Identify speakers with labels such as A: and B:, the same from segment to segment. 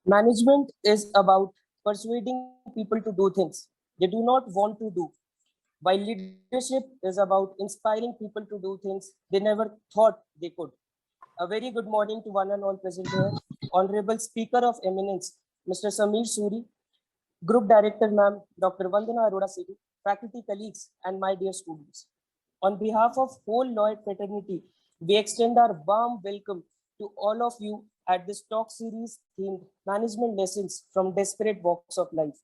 A: Management is about persuading people to do things they do not want to do, while leadership is about inspiring people to do things they never thought they could. A very good morning to one and all present here. Honourable Speaker of Eminence, Mr. Samir Suri, Group Director, Ma'am, Dr. Vandana Arora City, faculty colleagues, and my dear students. On behalf of whole Lloyd fraternity, we extend our warm welcome to all of you at this talk series themed Management Lessons from Disparate Walks of Life.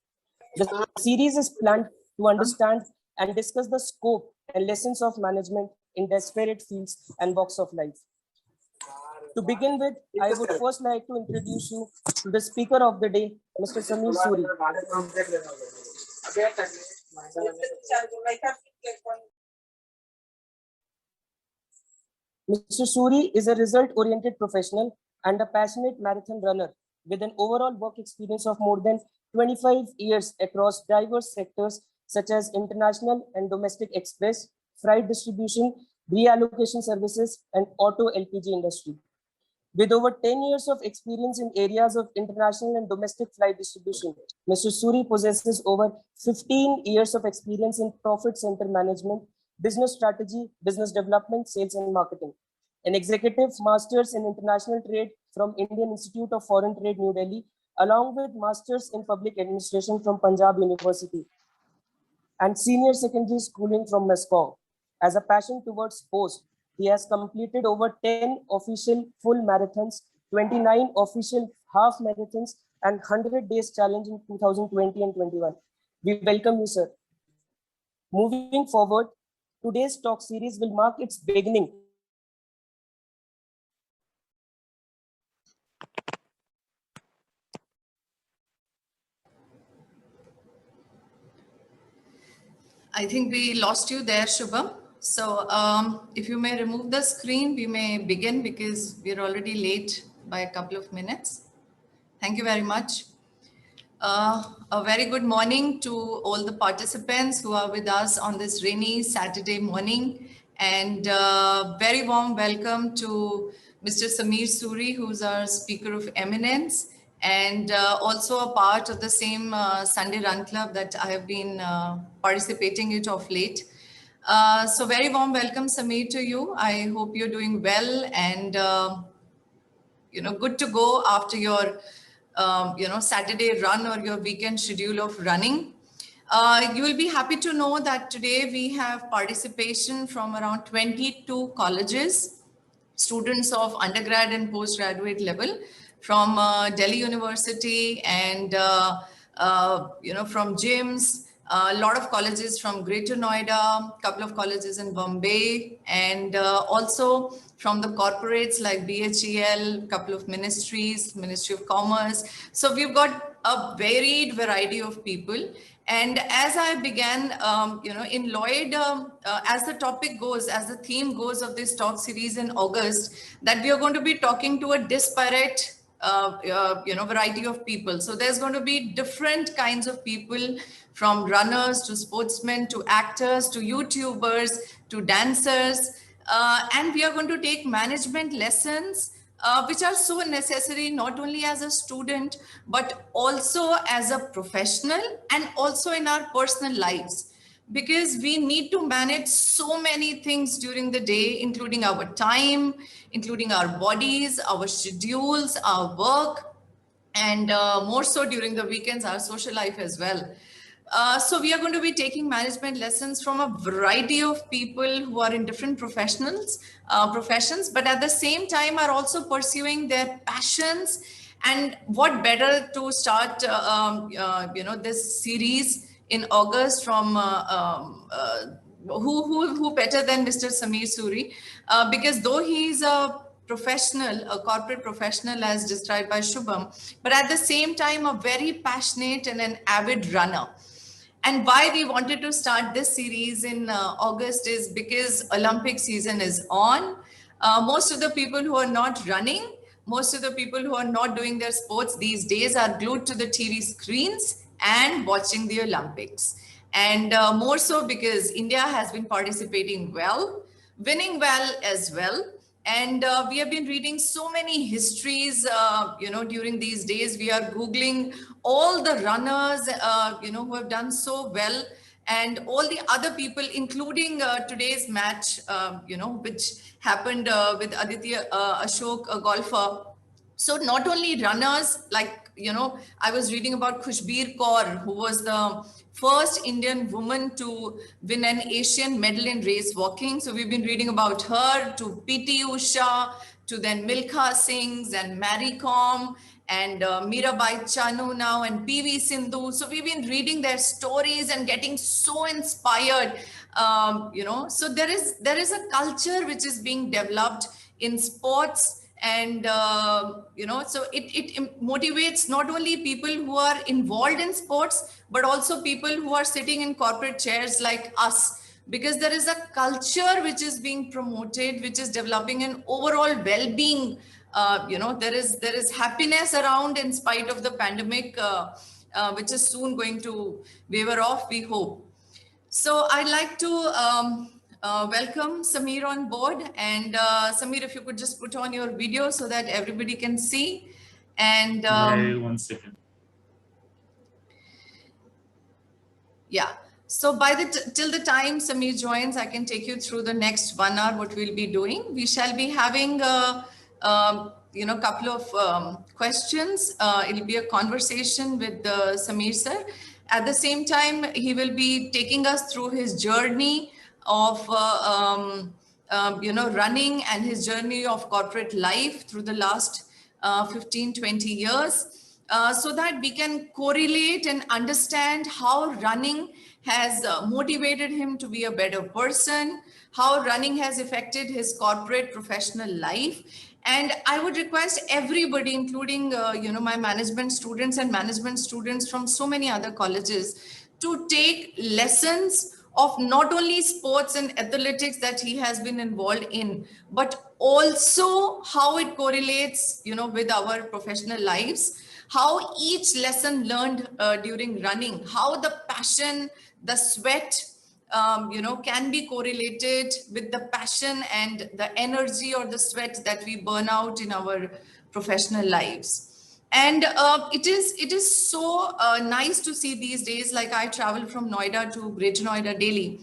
A: The series is planned to understand and discuss the scope and lessons of management in disparate fields and walks of life. To begin with, I would first like to introduce you to the speaker of the day, Mr. Samir Suri. Mr. Suri is a result-oriented professional and a passionate marathon runner with an overall work experience of more than 25 years across diverse sectors such as international and domestic express, freight distribution, reallocation services, and auto LPG industry. With over 10 years of experience in areas of international and domestic flight distribution, Mr. Suri possesses over 15 years of experience in profit center management, business strategy, business development, sales and marketing. An executive master's in international trade from Indian Institute of Foreign Trade, New Delhi, along with master's in public administration from Punjab University, and senior secondary schooling from Moscow. As a passion towards sports, he has completed over 10 official full marathons, 29 official half marathons, and 100 days challenge in 2020 and 21. We welcome you, sir. Moving forward, today's talk series will mark its beginning.
B: I think we lost you there, Shubham. So if you may remove the screen, we may begin because we're already late by a couple of minutes. Thank you very much. A very good morning to all the participants who are with us on this rainy Saturday morning, and very warm welcome to Mr. Samir Suri, who's our Speaker of Eminence, and also a part of the same Sunday Run Club that I have been participating in of late. So very warm welcome, Samir, to you. I hope you're doing well and good to go after your Saturday run or your weekend schedule of running. You will be happy to know that today we have participation from around 22 colleges, students of undergrad and postgraduate level from Delhi University and, from gyms, a lot of colleges from Greater Noida, a couple of colleges in Bombay, and also from the corporates like BHEL, a couple of ministries, Ministry of Commerce. So we've got a varied variety of people. And as I began, in Lloyd, as the topic goes, as the theme goes of this talk series in August, that we are going to be talking to a disparate variety of people. So there's going to be different kinds of people, from runners to sportsmen to actors to YouTubers to dancers, and we are going to take management lessons which are so necessary not only as a student but also as a professional and also in our personal lives, because we need to manage so many things during the day, including our time, including our bodies, our schedules, our work, and more so during the weekends, our social life as well. So we are going to be taking management lessons from a variety of people who are in different professions, but at the same time are also pursuing their passions. And what better to start, this series in August from who better than Mr. Samir Suri, because though he's a professional, a corporate professional as described by Shubham, but at the same time a very passionate and an avid runner. And why we wanted to start this series in August is because Olympic season is on. Most of the people who are not running, most of the people who are not doing their sports these days are glued to the TV screens and watching the Olympics. And more so because India has been participating well, winning well as well. And we have been reading so many histories, during these days. We are Googling all the runners, who have done so well, and all the other people, including today's match, which happened with Aditya Ashok, a golfer. So not only runners, like, I was reading about Khushbir Kaur, who was the first Indian woman to win an Asian medal in race walking. So we've been reading about her, to PT Usha, to then Milkha Singh and Mary Kom and Mirabai Chanu now and PV Sindhu. So we've been reading their stories and getting so inspired. So there is a culture which is being developed in sports, and so it motivates not only people who are involved in sports, but also people who are sitting in corporate chairs like us, because there is a culture which is being promoted, which is developing an overall well-being. There is happiness around in spite of the pandemic, which is soon going to waver off, we hope. So I'd like to welcome Samir on board. And Samir, if you could just put on your video so that everybody can see. And
C: 1 second.
B: Yeah. So till the time Samir joins, I can take you through the next 1 hour, what we'll be doing. We shall be having couple of questions. It'll be a conversation with Samir sir. At the same time, he will be taking us through his journey of running, and his journey of corporate life through the last 15-20 years, so that we can correlate and understand how running has motivated him to be a better person, how running has affected his corporate professional life. And I would request everybody, including my management students and management students from so many other colleges, to take lessons of not only sports and athletics that he has been involved in, but also how it correlates, with our professional lives, how each lesson learned during running, how the passion, the sweat, can be correlated with the passion and the energy or the sweat that we burn out in our professional lives. And it is so nice to see these days. Like, I travel from Noida to Greater Noida daily.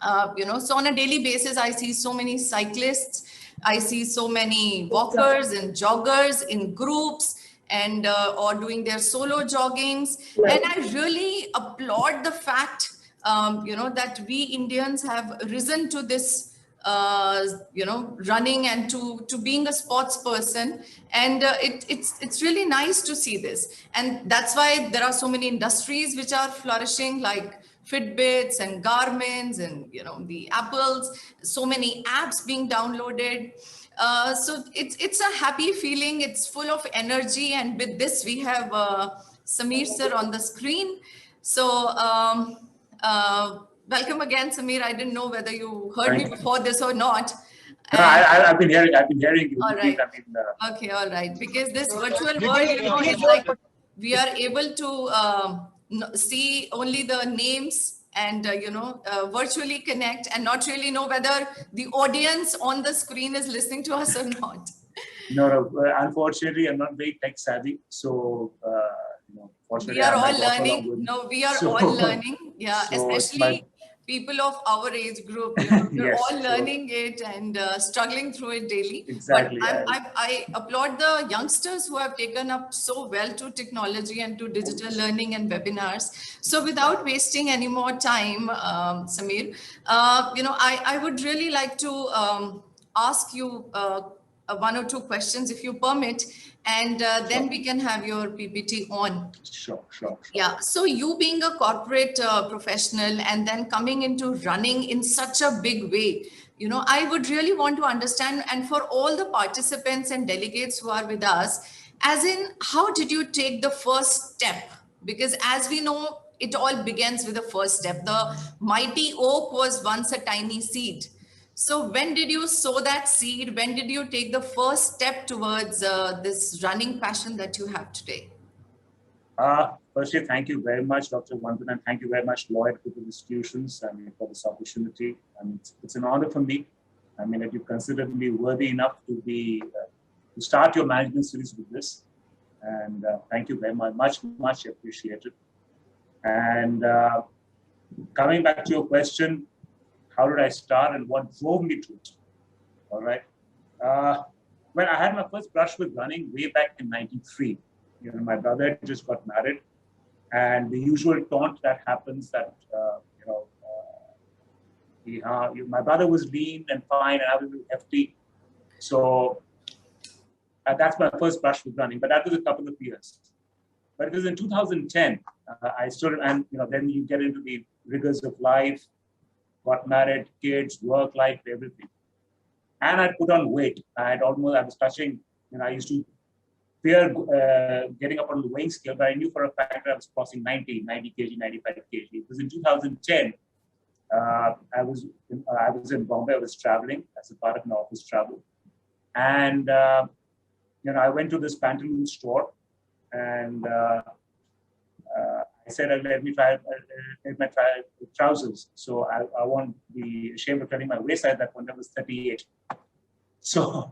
B: So on a daily basis, I see so many cyclists, I see so many walkers and joggers in groups, and or doing their solo joggings. And I really applaud the fact that we Indians have risen to this, running, and to being a sports person. And it's really nice to see this. And that's why there are so many industries which are flourishing, like Fitbits and Garmins and, the Apples, so many apps being downloaded. So it's a happy feeling. It's full of energy. And with this, we have Samir sir on the screen. So welcome again, Samir. I didn't know whether you heard me before this or not.
C: No, I've been hearing you.
B: All right. Okay, all right. Because this virtual world, is like we are able to see only the names and, virtually connect and not really know whether the audience on the screen is listening to us or not.
C: No, unfortunately, I'm not very tech savvy. So,
B: we are all learning. No, we are all learning. Yeah,
C: so
B: especially people of our age group. We're
C: yes,
B: all learning it and struggling through it daily.
C: Exactly.
B: But I applaud the youngsters who have taken up so well to technology and to digital learning and webinars. So without wasting any more time, Samir, I would really like to ask you 1 or 2 questions, if you permit, and then we can have your PPT on.
C: Sure.
B: Yeah. So you being a corporate professional and then coming into running in such a big way, I would really want to understand, and for all the participants and delegates who are with us, as in, how did you take the first step? Because as we know, it all begins with the first step. The mighty oak was once a tiny seed. So when did you sow that seed? When did you take the first step towards this running passion that you have today?
C: Firstly, thank you very much, Dr. Vandana, and thank you very much, Lloyd, for the institutions, for this opportunity. It's an honor for me I mean, that you consider me worthy enough to be to start your management series with this. And thank you very much, much appreciated. And coming back to your question, how did I start and what drove me to it? All right. Well, I had my first brush with running way back in '93. You know, my brother had just got married, and the usual taunt that happens that my brother was lean and fine, and I was hefty. So that's my first brush with running, but that was a couple of years. But it was in 2010, I started, and then you get into the rigors of life, got married, kids, work life, everything. And I put on weight. I was touching, I used to fear getting up on the weighing scale, but I knew for a fact that I was crossing 90 kg, 95 kg. It was in 2010. I was in Bombay. I was traveling as a part of an office travel, and I went to this pantaloon store, and I said, "Let me try trousers." So I won't be ashamed of telling my waist size. That one that was 38. So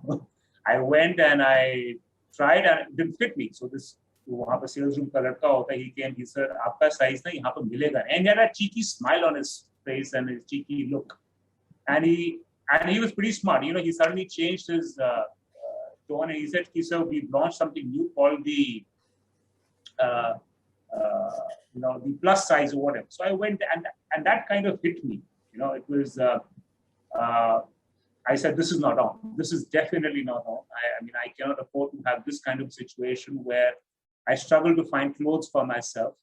C: I went and I tried, and it didn't fit me. So this वहाँ पर sales room का लड़का होता है, he came, he said, "आपका size ना यहाँ पर मिलेगा." And he had a cheeky smile on his face and his cheeky look, and he was pretty smart. He suddenly changed his tone, and he said, "Sir, we've launched something new called the the plus size or whatever." So I went, and that kind of hit me. It was. I said, "This is not on. This is definitely not on. I mean, I cannot afford to have this kind of situation where I struggle to find clothes for myself."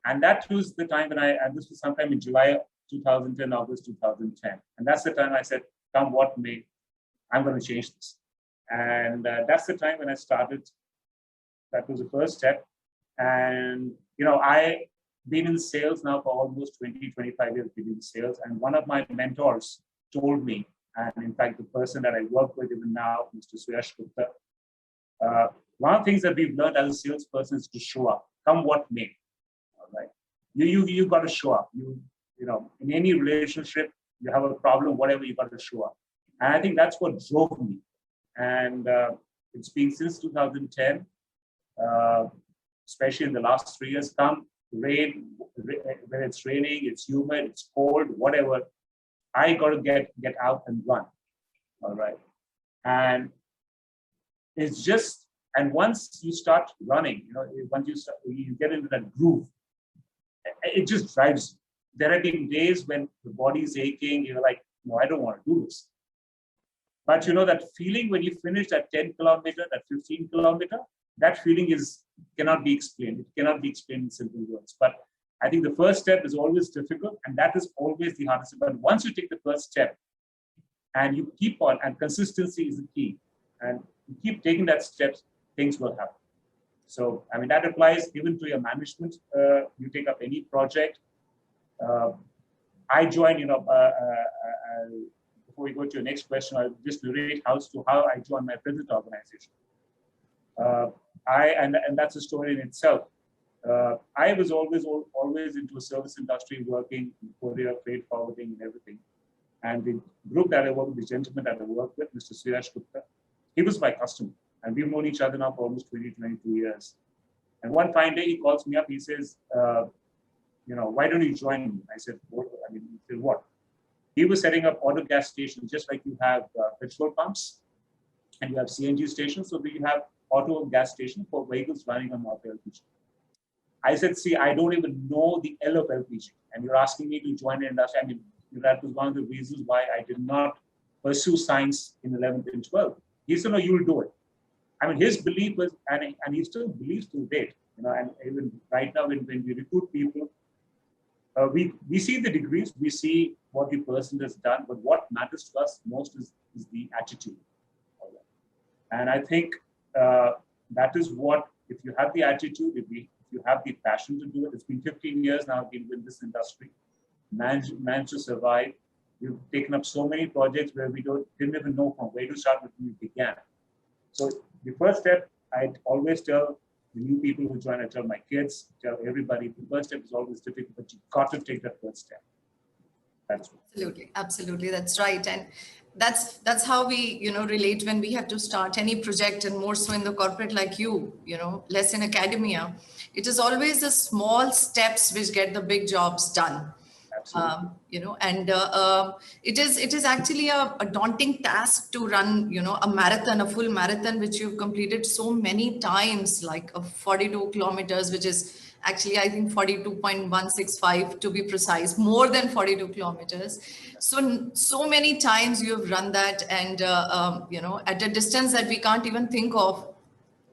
C: And that was the time when and this was sometime in July 2010, August 2010. And that's the time I said, "Come what may, I'm going to change this." And that's the time when I started. That was the first step. And, I've been in sales now for almost 20, 25 years, been in sales. And one of my mentors told me, and in fact, the person that I work with even now, Mr. Gupta, one of the things that we've learned as a salesperson is to show up, come what may. All right, you got to show up. In any relationship, you have a problem, whatever, you got to show up. And I think that's what drove me. And it's been since 2010, especially in the last 3 years. Come rain, when it's raining, it's humid, it's cold, whatever. I got to get out and run. All right. And it's just, and once you start running, once you get into that groove, it just drives you. There have been days when the body's aching, you're like, "No, I don't want to do this." But that feeling when you finish that 10 kilometer, that 15 kilometer, that feeling cannot be explained. It cannot be explained in simple words. But I think the first step is always difficult, and that is always the hardest. But once you take the first step and you keep on, and consistency is the key, and you keep taking that steps, things will happen. So, I mean, that applies even to your management. You take up any project. I joined, before we go to your next question, I'll just narrate how I joined my present organization. And that's a story in itself. I was always into a service industry, working in courier, freight forwarding, and everything. And the group that I work with, the gentleman that I work with, Mr. Samir Suri, he was my customer, and we've known each other now for almost 22 years. And one fine day, he calls me up. He says, "Why don't you join me?" I said, he said, "What?" He was setting up auto gas stations, just like you have petrol pumps and you have CNG stations. So we have auto gas station for vehicles running on auto LPG. I said, "See, I don't even know the L of LPG, and you're asking me to join the industry." I mean, that was one of the reasons why I did not pursue science in 11th and 12th. He said, "No, you'll do it." I mean, his belief was, and he still believes to date, and even right now when we recruit people, we see the degrees, we see what the person has done, but what matters to us most is the attitude. And I think that is what, if you have the attitude, if you have the passion to do it. It's been 15 years now I've been in this industry, managed to survive. We've taken up so many projects where we didn't even know from where to start when we began. So the first step, I always tell the new people who join, I tell my kids, tell everybody, the first step is always difficult, but you've got to take that first step. That's what.
B: Absolutely, that's right. And that's how we, relate when we have to start any project, and more so in the corporate like you, less in academia. It is always the small steps which get the big jobs done.
C: Absolutely.
B: And it is actually a daunting task to run, a marathon, a full marathon, which you've completed so many times, like 42 kilometers, which is actually, I think 42.165 to be precise, more than 42 kilometers. So many times you've run that, and, at a distance that we can't even think of.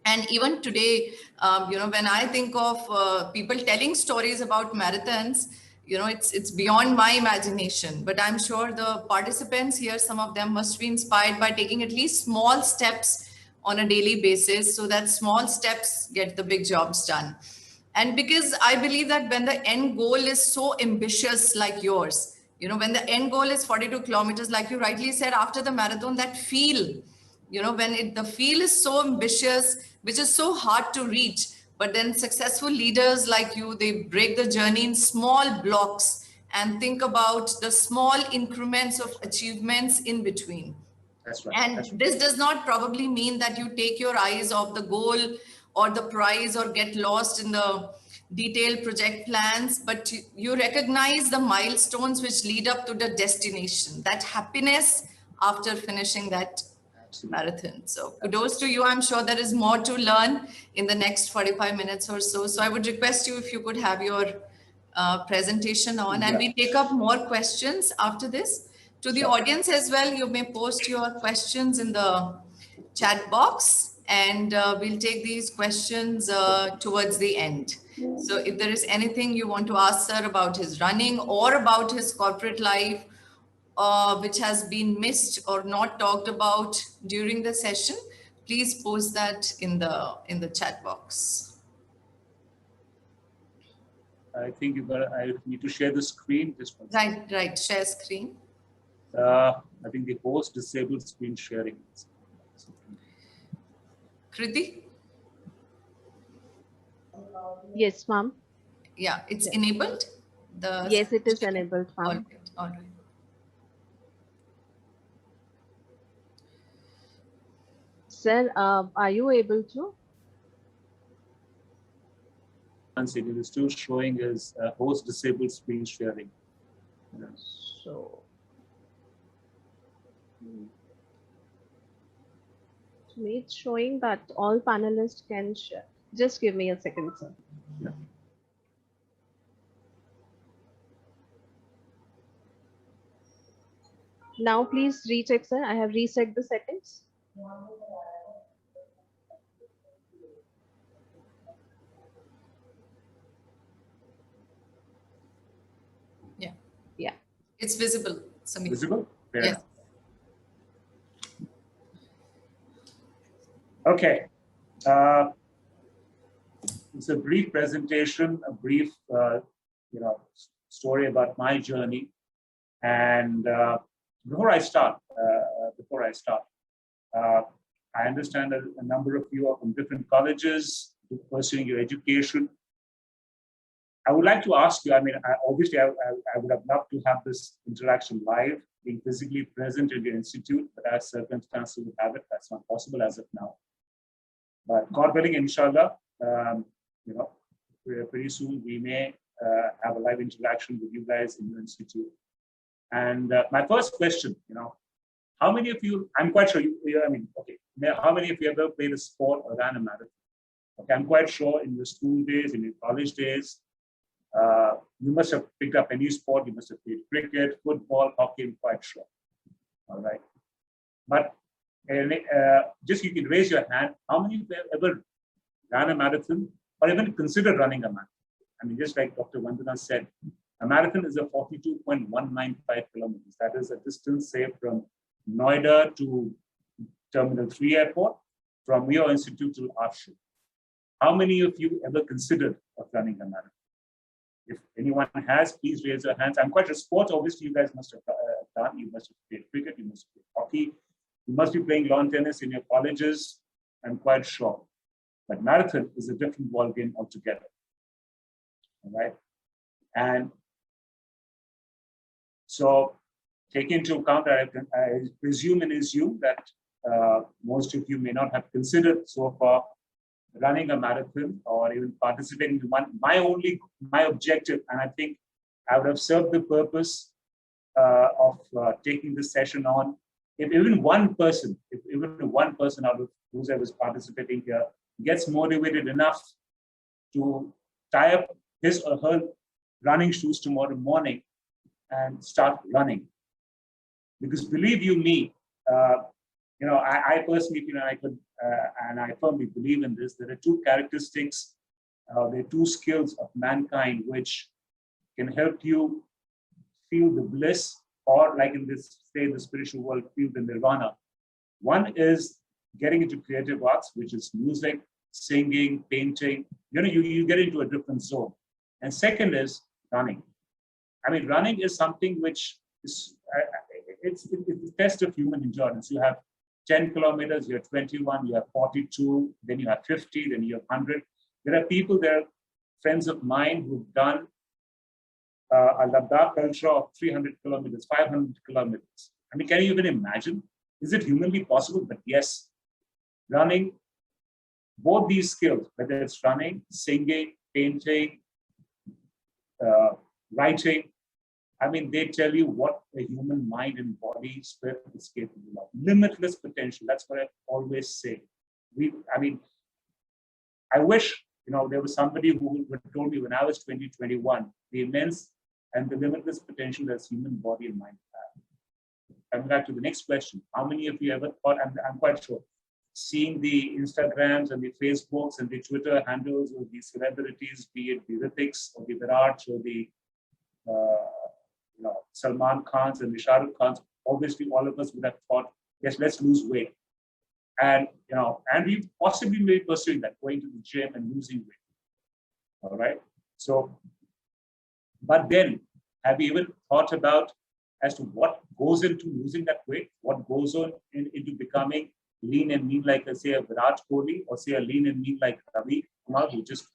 B: And even today, when I think of people telling stories about marathons, it's beyond my imagination. But I'm sure the participants here, some of them must be inspired by taking at least small steps on a daily basis, so that small steps get the big jobs done. And because I believe that when the end goal is so ambitious like yours, when the end goal is 42 kilometers, like you rightly said, after the marathon, that feel, when the feel is so ambitious, which is so hard to reach, but then successful leaders like you, they break the journey in small blocks and think about the small increments of achievements in between.
C: That's right.
B: And
C: That's right.
B: this does not probably mean that you take your eyes off the goal or the prize or get lost in the detailed project plans, but you recognize the milestones which lead up to the destination, that happiness after finishing that marathon. So kudos to you. I'm sure there is more to learn in the next 45 minutes or so. So I would request you if you could have your presentation on, and we take up more questions after this. To the audience as well, you may post your questions in the chat box, and we'll take these questions towards the end. So if there is anything you want to ask sir about his running or about his corporate life, which has been missed or not talked about during the session, please post that in the chat box.
C: I think I need to share the screen. Just
B: right. Share screen.
C: I think the host disabled screen sharing.
B: Kriti?
D: Yes, ma'am.
B: Yeah, it's enabled.
D: Yes, it is enabled, ma'am.
B: All right.
D: Sir, are you able to?
C: It is still showing as host disabled screen sharing.
D: So, to me, it's showing that all panelists can share. Just give me a second, sir.
C: Yeah.
D: Now, please recheck, sir. I have reset the settings. Yeah.
B: It's visible, Samir.
C: Visible?
B: Yes.
C: Okay. It's a brief presentation, a brief, story about my journey. And before I start, I understand that a number of you are from different colleges, pursuing your education. I would like to ask you, obviously, I would have loved to have this interaction live, being physically present in your institute, but as circumstances would have it, that's not possible as of now. But God willing, inshallah, pretty soon we may have a live interaction with you guys in your institute. And my first question, how many of you, I'm quite sure how many of you ever played a sport or ran a marathon? Okay, I'm quite sure in your school days, in your college days, you must have picked up any sport. You must have played cricket, football, hockey, I'm quite sure. All right. But just you can raise your hand. How many of you ever ran a marathon or even considered running a marathon? Just like Dr. Vandana said, a marathon is a 42.195 kilometers. That is a distance, say, from Noida to Terminal 3 Airport, from your institute to Arshu. How many of you ever considered of running a marathon? If anyone has, please raise your hands. I'm quite sure sports, obviously, you guys must have done. You must have played cricket, you must have played hockey. You must be playing lawn tennis in your colleges. I'm quite sure. But marathon is a different ballgame altogether. All right. And so take into account that I presume and assume that most of you may not have considered so far running a marathon or even participating in one. My objective, and I think I would have served the purpose of taking this session on, if even one person out of whoever is participating here gets motivated enough to tie up his or her running shoes tomorrow morning and start running. Because believe you me, I personally feel, and I firmly believe in this, there are two characteristics, there are two skills of mankind which can help you feel the bliss, or like in this, say, in the spiritual world, feel the nirvana. One is getting into creative arts, which is music, singing, painting. You get into a different zone. And second is running. I mean, running is something which is, it's a test of human endurance. You have 10 kilometers, you have 21, you have 42, then you have 50, then you have 100. There are friends of mine who've done a Ladakh ultra of 300 kilometers, 500 kilometers. I mean, can you even imagine? Is it humanly possible? But yes, running, both these skills, whether it's running, singing, painting, writing, I mean, they tell you what a human mind and body, spirit is capable of. Limitless potential. That's what I always say. I wish, there was somebody who would have told me when I was 20, 21, the immense and the limitless potential that human body and mind have. Coming back to the next question, how many of you ever thought, I'm quite sure, seeing the Instagrams and the Facebooks and the Twitter handles of these celebrities, be it the Hritiks or the Virats or the Salman Khans and the Shah Rukh Khans, obviously all of us would have thought, yes, let's lose weight. And, and we possibly may be pursuing that, going to the gym and losing weight. All right. So, but then have you even thought about as to what goes into losing that weight? What goes on into becoming lean and mean like, say, a Virat Kohli, or say a lean and mean like Ravi Kumar, who just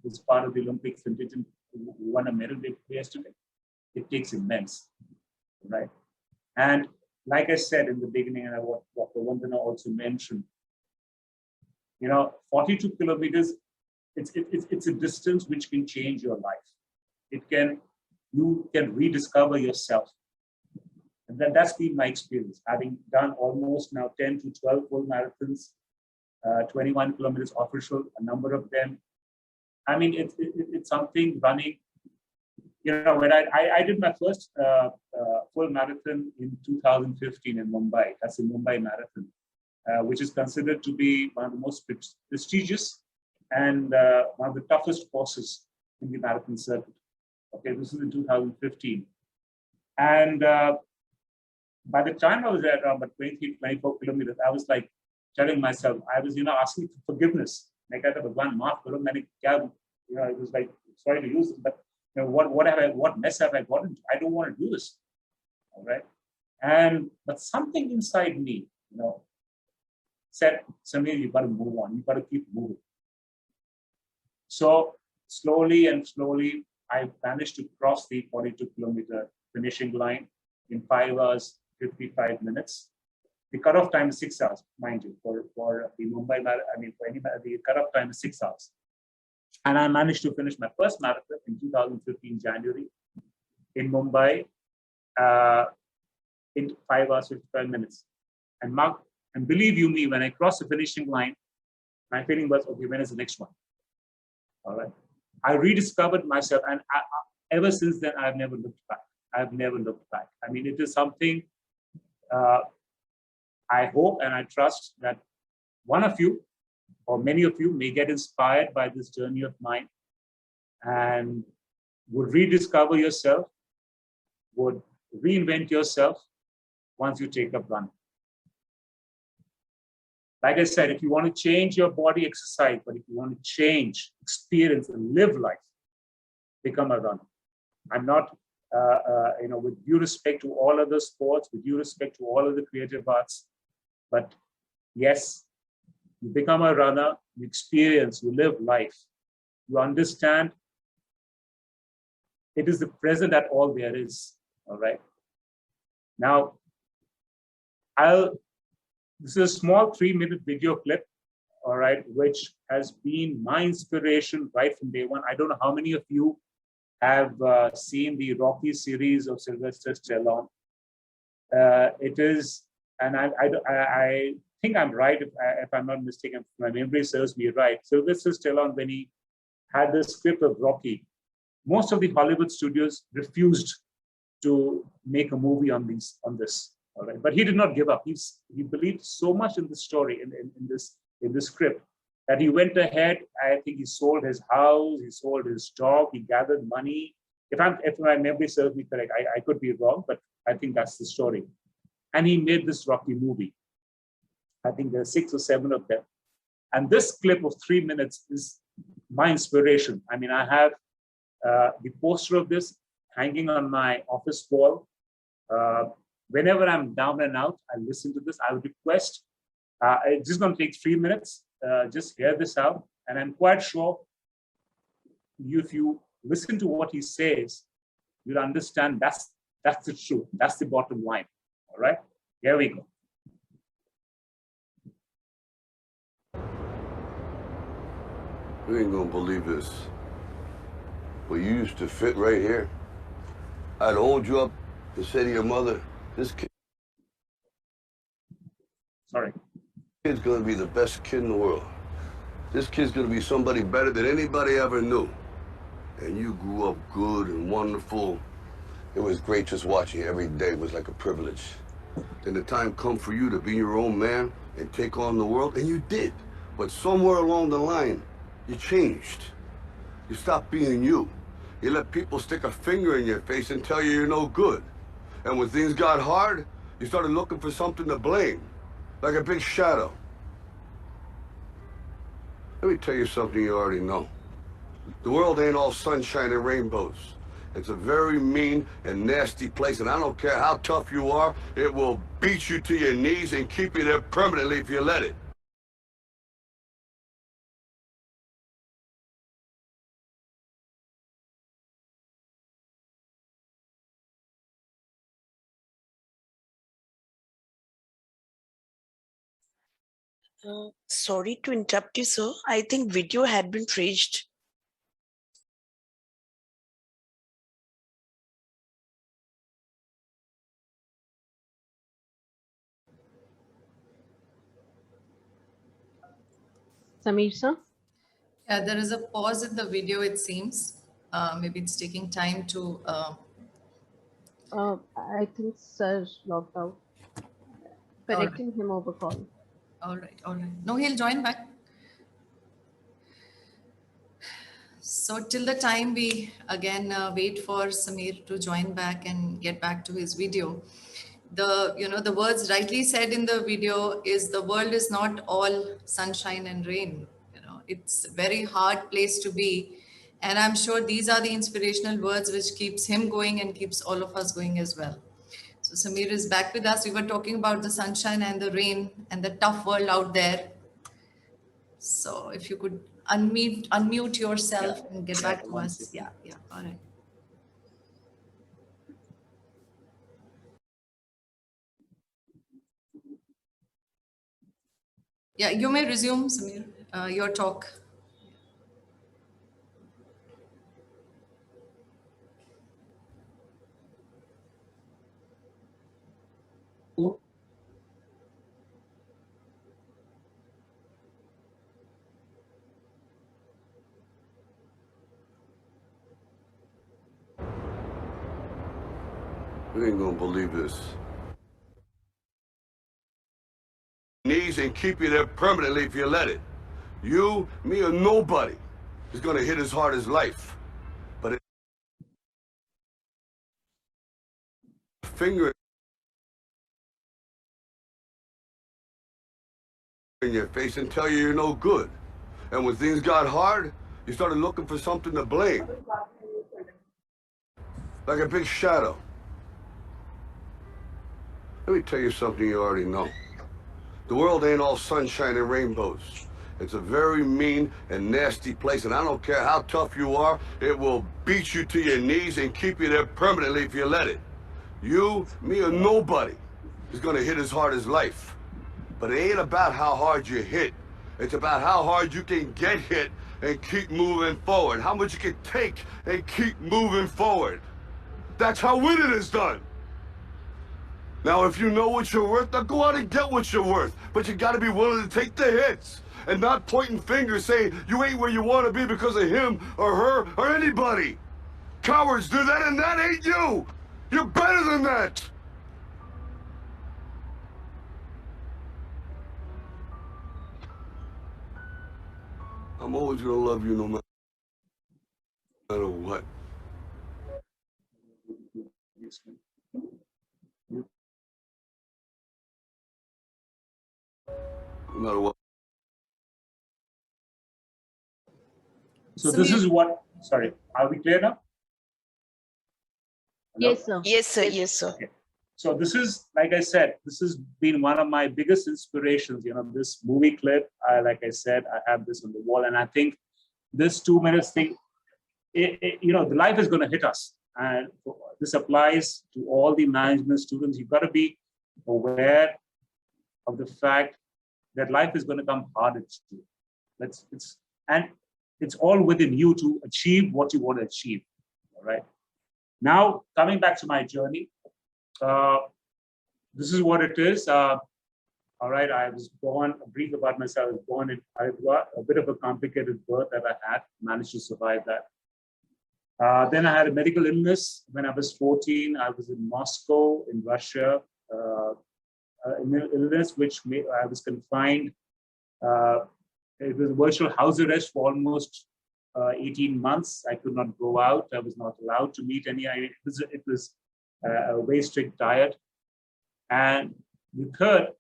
C: was part of the Olympics contingent, who won a medal yesterday? It takes immense, right? And like I said in the beginning, and what Dr. Vandana also mentioned, 42 kilometers, it's a distance which can change your life. You can rediscover yourself. And that's been my experience, having done almost now 10 to 12 full marathons, 21 kilometers official, a number of them. I mean, it's something running. When I did my first full marathon in 2015 in Mumbai. That's the Mumbai Marathon, which is considered to be one of the most prestigious and one of the toughest courses in the marathon circuit. Okay, this is in 2015. And by the time I was at around 23, 24 kilometers, I was like telling myself, I was, asking for forgiveness. Like, I thought, it was like, sorry to use this, but what mess have I gotten into? I don't want to do this. All right. But something inside me, said, Samir, you got to move on. You got to keep moving. So slowly and slowly, I managed to cross the 42-kilometer finishing line in 5 hours, 55 minutes. The cutoff time is 6 hours, mind you, for the Mumbai Marathon. The cutoff time is 6 hours. And I managed to finish my first marathon in 2015, January, in Mumbai, in 5 hours, 55 minutes. And believe you me, when I crossed the finishing line, my feeling was, okay, when is the next one? All right. I rediscovered myself, and ever since then, I've never looked back. I've never looked back. I mean, it is something I hope and I trust that one of you or many of you may get inspired by this journey of mine and would rediscover yourself, would reinvent yourself once you take up running. Like I said, if you want to change your body, exercise, but if you want to change, experience, and live life, become a runner. I'm not, with due respect to all other sports, with due respect to all of the creative arts, but yes, you become a runner, you experience, you live life, you understand it is the present that all there is. all right? Now, this is a small 3-minute video clip, all right, which has been my inspiration right from day one. I don't know how many of you have seen the Rocky series of Sylvester Stallone. It is, and I think I'm right if I'm not mistaken, if my memory serves me right. Sylvester Stallone, when he had the script of Rocky, most of the Hollywood studios refused to make a movie on this. All right, but he did not give up. He believed so much in the story, in this script, that he went ahead. I think he sold his house, he sold his dog, he gathered money. If my memory serves me correct, I could be wrong, but I think that's the story. And he made this Rocky movie. I think there are 6 or 7 of them. And this clip of 3 minutes is my inspiration. I mean, I have the poster of this hanging on my office wall. Whenever I'm down and out, I listen to this. I would request, it's just going to take 3 minutes. Just hear this out. And I'm quite sure if you listen to what he says, you'll understand that's the truth. That's the bottom line. All right, here we go.
E: You ain't gonna believe this, but you used to fit right here. I'd hold you up and say to your mother, this kid's gonna be the best kid in the world. This kid's gonna be somebody better than anybody ever knew. And you grew up good and wonderful. It was great just watching you every day. It was like a privilege. Then the time come for you to be your own man and take on the world, and you did. But somewhere along the line, you changed. You stopped being you. You let people stick a finger in your face and tell you you're no good. And when things got hard, you started looking for something to blame, like a big shadow. Let me tell you something you already know. The world ain't all sunshine and rainbows. It's a very mean and nasty place, and I don't care how tough you are, it will beat you to your knees and keep you there permanently if you let it.
F: Sorry to interrupt you, sir. I think video had been freezed.
D: Samir sir?
B: Yeah, there is a pause in the video, it seems. Maybe it's taking time to...
D: I think sir logged out. Connecting him over call.
B: All right. No, he'll join back. So till the time we again wait for Samir to join back and get back to his video, the words rightly said in the video is the world is not all sunshine and rain. It's a very hard place to be. And I'm sure these are the inspirational words which keeps him going and keeps all of us going as well. So Samir is back with us. We were talking about the sunshine and the rain and the tough world out there. So if you could unmute yourself and get back to us. Yeah, all right. Yeah, you may resume, Samir, your talk.
E: You ain't gonna believe this. Knees and keep you there permanently if you let it. You, me, or nobody is gonna hit as hard as life. But finger in your face and tell you you're no good. And when things got hard, you started looking for something to blame. Like a big shadow. Let me tell you something you already know. The world ain't all sunshine and rainbows. It's a very mean and nasty place, and I don't care how tough you are, it will beat you to your knees and keep you there permanently if you let it. You, me, or nobody is gonna hit as hard as life. But it ain't about how hard you hit. It's about how hard you can get hit and keep moving forward. How much you can take and keep moving forward. That's how winning is done. Now, if you know what you're worth, now go out and get what you're worth. But you gotta be willing to take the hits and not pointing fingers saying you ain't where you wanna be because of him or her or anybody. Cowards do that, and that ain't you. You're better than that. I'm always gonna love you no matter what. No matter what.
C: So this
B: Samir.
C: is what, sorry, are we clear now? Hello?
D: Yes, sir.
F: Yes, sir. Yes, sir.
C: Okay. So this is, like I said, this has been one of my biggest inspirations. You know, this movie clip, like I said, I have this on the wall, and I think this 2 minutes thing, you know, the life is going to hit us. And this applies to all the management students. You've got to be aware of the fact that life is going to come hard at you. And it's all within you to achieve what you want to achieve. All right. Now, coming back to my journey, this is what it is. All right, I was born, a brief about myself, I was born in Haridwar, a bit of a complicated birth that I had, managed to survive that. Then I had a medical illness when I was 14. I was in Moscow, in Russia, an illness which I was confined. It was virtual house arrest for almost 18 months. I could not go out. I was not allowed to meet any. It was a very strict diet. And the third,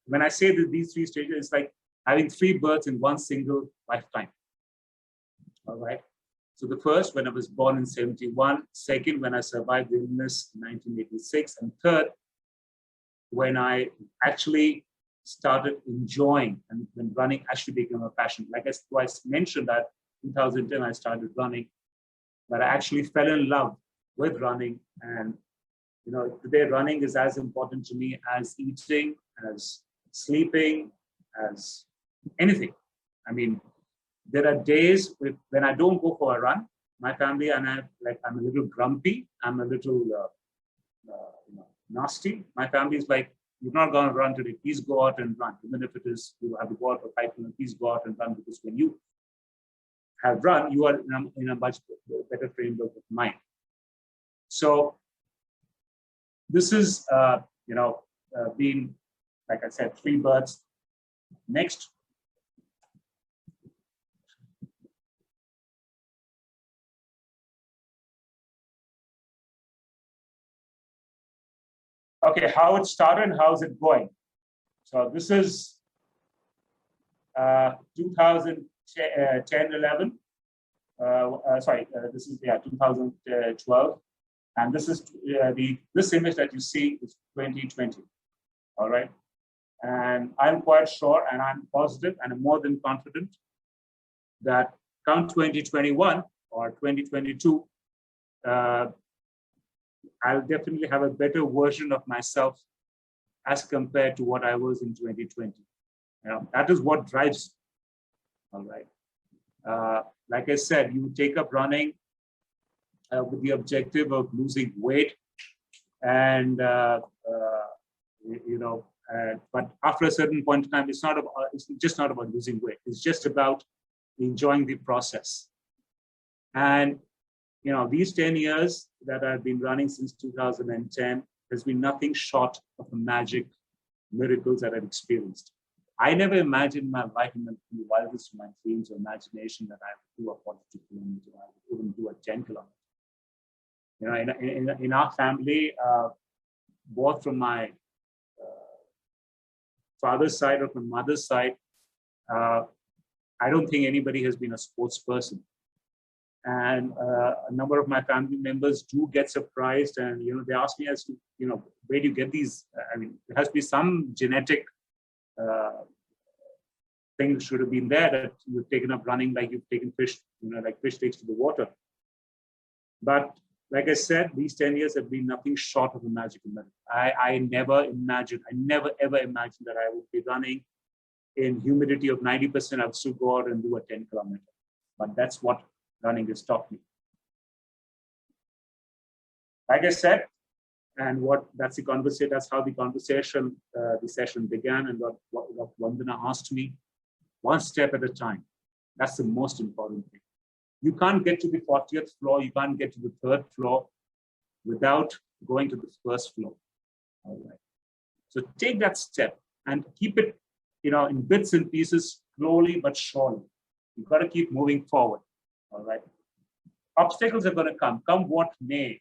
C: when I say that these three stages, it's like having 3 births in one single lifetime. All right. So the first, when I was born in 71, second, when I survived the illness in 1986, and third, when I actually started enjoying and when running actually became a passion. Like I twice mentioned that in 2010, I started running, but I actually fell in love with running. And, you know, today running is as important to me as eating, as sleeping, as anything. I mean, there are days when I don't go for a run, my family and I, like, I'm a little grumpy, I'm a little nasty. My family is like, you're not going to run today, please go out and run. Even if it is, you have to go out for 5 minutes, please go out and run, because when you have run, you are in a much better framework of mind. So this is, been, like I said, 3 births. Next. Okay, how it started, how's it going? So this is 2010, 11. This is 2012, and this is this image that you see is 2020. All right, and I'm quite sure, and I'm positive, and I'm more than confident that come 2021 or 2022. I'll definitely have a better version of myself as compared to what I was in 2020. You know, that is what drives. All right. Like I said, you take up running with the objective of losing weight, and but after a certain point in time, it's just not about losing weight. It's just about enjoying the process. And you know, these 10 years that I've been running since 2010, there's been nothing short of the magic miracles that I've experienced. I never imagined in my life, in the wildest of my dreams or imagination, that I would do a 42 kilometer, I would even do a 10 kilometer. You know, in our family, both from my father's side or from mother's side, I don't think anybody has been a sports person. And a number of my family members do get surprised, and you know, they ask me as to, you know, where do you get these? I mean, there has to be some genetic thing that should have been there, that you've taken up running like you've taken fish, you know, like fish takes to the water. But like I said, these 10 years have been nothing short of a magical miracle. I never ever imagined that I would be running in humidity of 90%. I would still go out and do a 10-kilometer. But that's what running has taught me. Like I said, and that's how the session began, and what Vandana asked me, one step at a time. That's the most important thing. You can't get to the 40th floor, you can't get to the 3rd floor without going to the 1st floor. All right. So take that step and keep it, in bits and pieces, slowly but surely. You've got to keep moving forward. All right. Obstacles are going to come what may.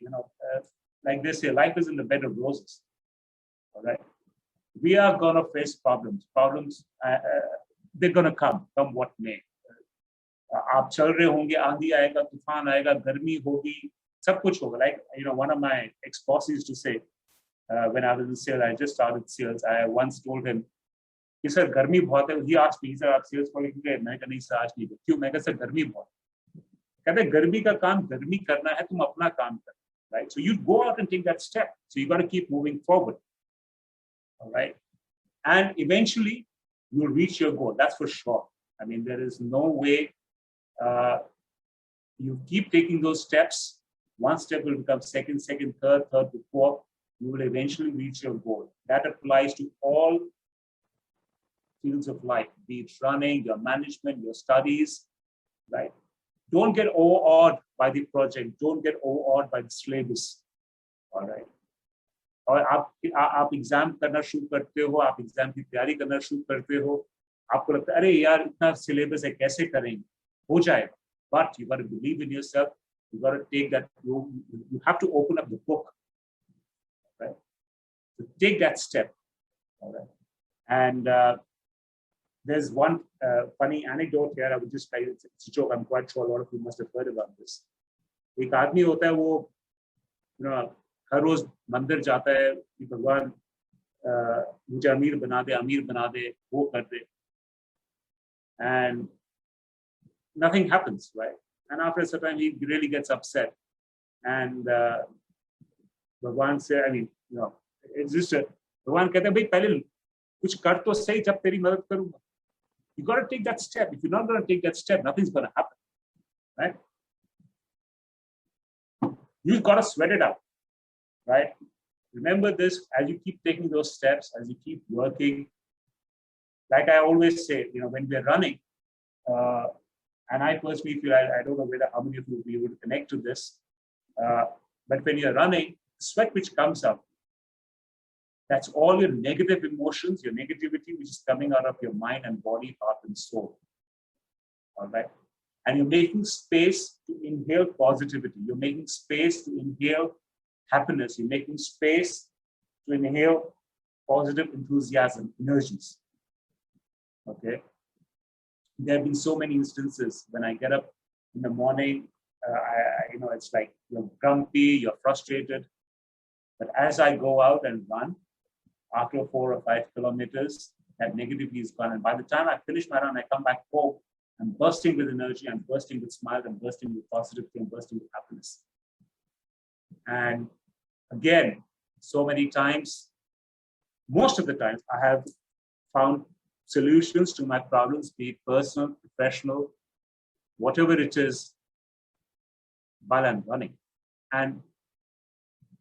C: Like they say, life is in the bed of roses. All right. We are going to face problems. They're going to come what may. आप चल रहे होंगे, आंधी आएगा, तूफान आएगा, गर्मी होगी, सब कुछ होगा. Like, one of my ex-bosses used to say, when I was in sales, I just started sales. I once told him, कि सर गर्मी बहुत है. He asked me, सर आप sales खोले क्यों? मैं कहा नहीं सर आज नहीं. क्यों? मैं कहा सर गर्मी बहुत. कहते गर्मी का काम गर्मी करना है, तुम अपना काम कर. Right? So you go out and take that step. So you got to keep moving forward. All right. And eventually you'll reach your goal. That's for sure. I mean, there is no way. You keep taking those steps. One step will become second, third to fourth. You will eventually reach your goal. That applies to all fields of life, be it running, your management, your studies, right? Don't get overawed by the project. Don't get overawed by the syllabus. All right. और आप exam करना शुरू करते हो, आप exam की तैयारी करना शुरू करते हो, आपको लगता है अरे यार इतना सिलेबस है कैसे करेंगे, हो जाएगा. But you got to believe in yourself. You got to take that. You have to open up the book, right? So take that step. All right. And there's one funny anecdote here. I would just tell you, it's a joke. I'm quite sure a lot of you must have heard about this. एक आदमी होता है वो हर रोज मंदिर जाता है कि भगवान मुझे अमीर बना दे, वो कर दे. And nothing happens, right? And after a certain time, he really gets upset. And Bhagwan said, it's just Bhagwan कहते हैं भाई पहले कुछ कर तो सही जब तेरी मदद करूँगा. You got to take that step. If you're not going to take that step, nothing's going to happen, right? You've got to sweat it out, right? Remember this as you keep taking those steps, as you keep working. Like I always say, when we're running, and I personally feel, I don't know how many of you will be able to connect to this, but when you're running, sweat which comes up, that's all your negative emotions, your negativity, which is coming out of your mind and body, heart and soul. All right. And you're making space to inhale positivity. You're making space to inhale happiness. You're making space to inhale positive enthusiasm, energies. Okay. There have been so many instances when I get up in the morning, it's like you're grumpy, you're frustrated. But as I go out and run, after 4 or 5 kilometers, that negativity is gone. And by the time I finish my run, I come back home, I'm bursting with energy, I'm bursting with smiles, I'm bursting with positivity, I'm bursting with happiness. And again, so many times, most of the times, I have found solutions to my problems, be it personal, professional, whatever it is, while I'm running. And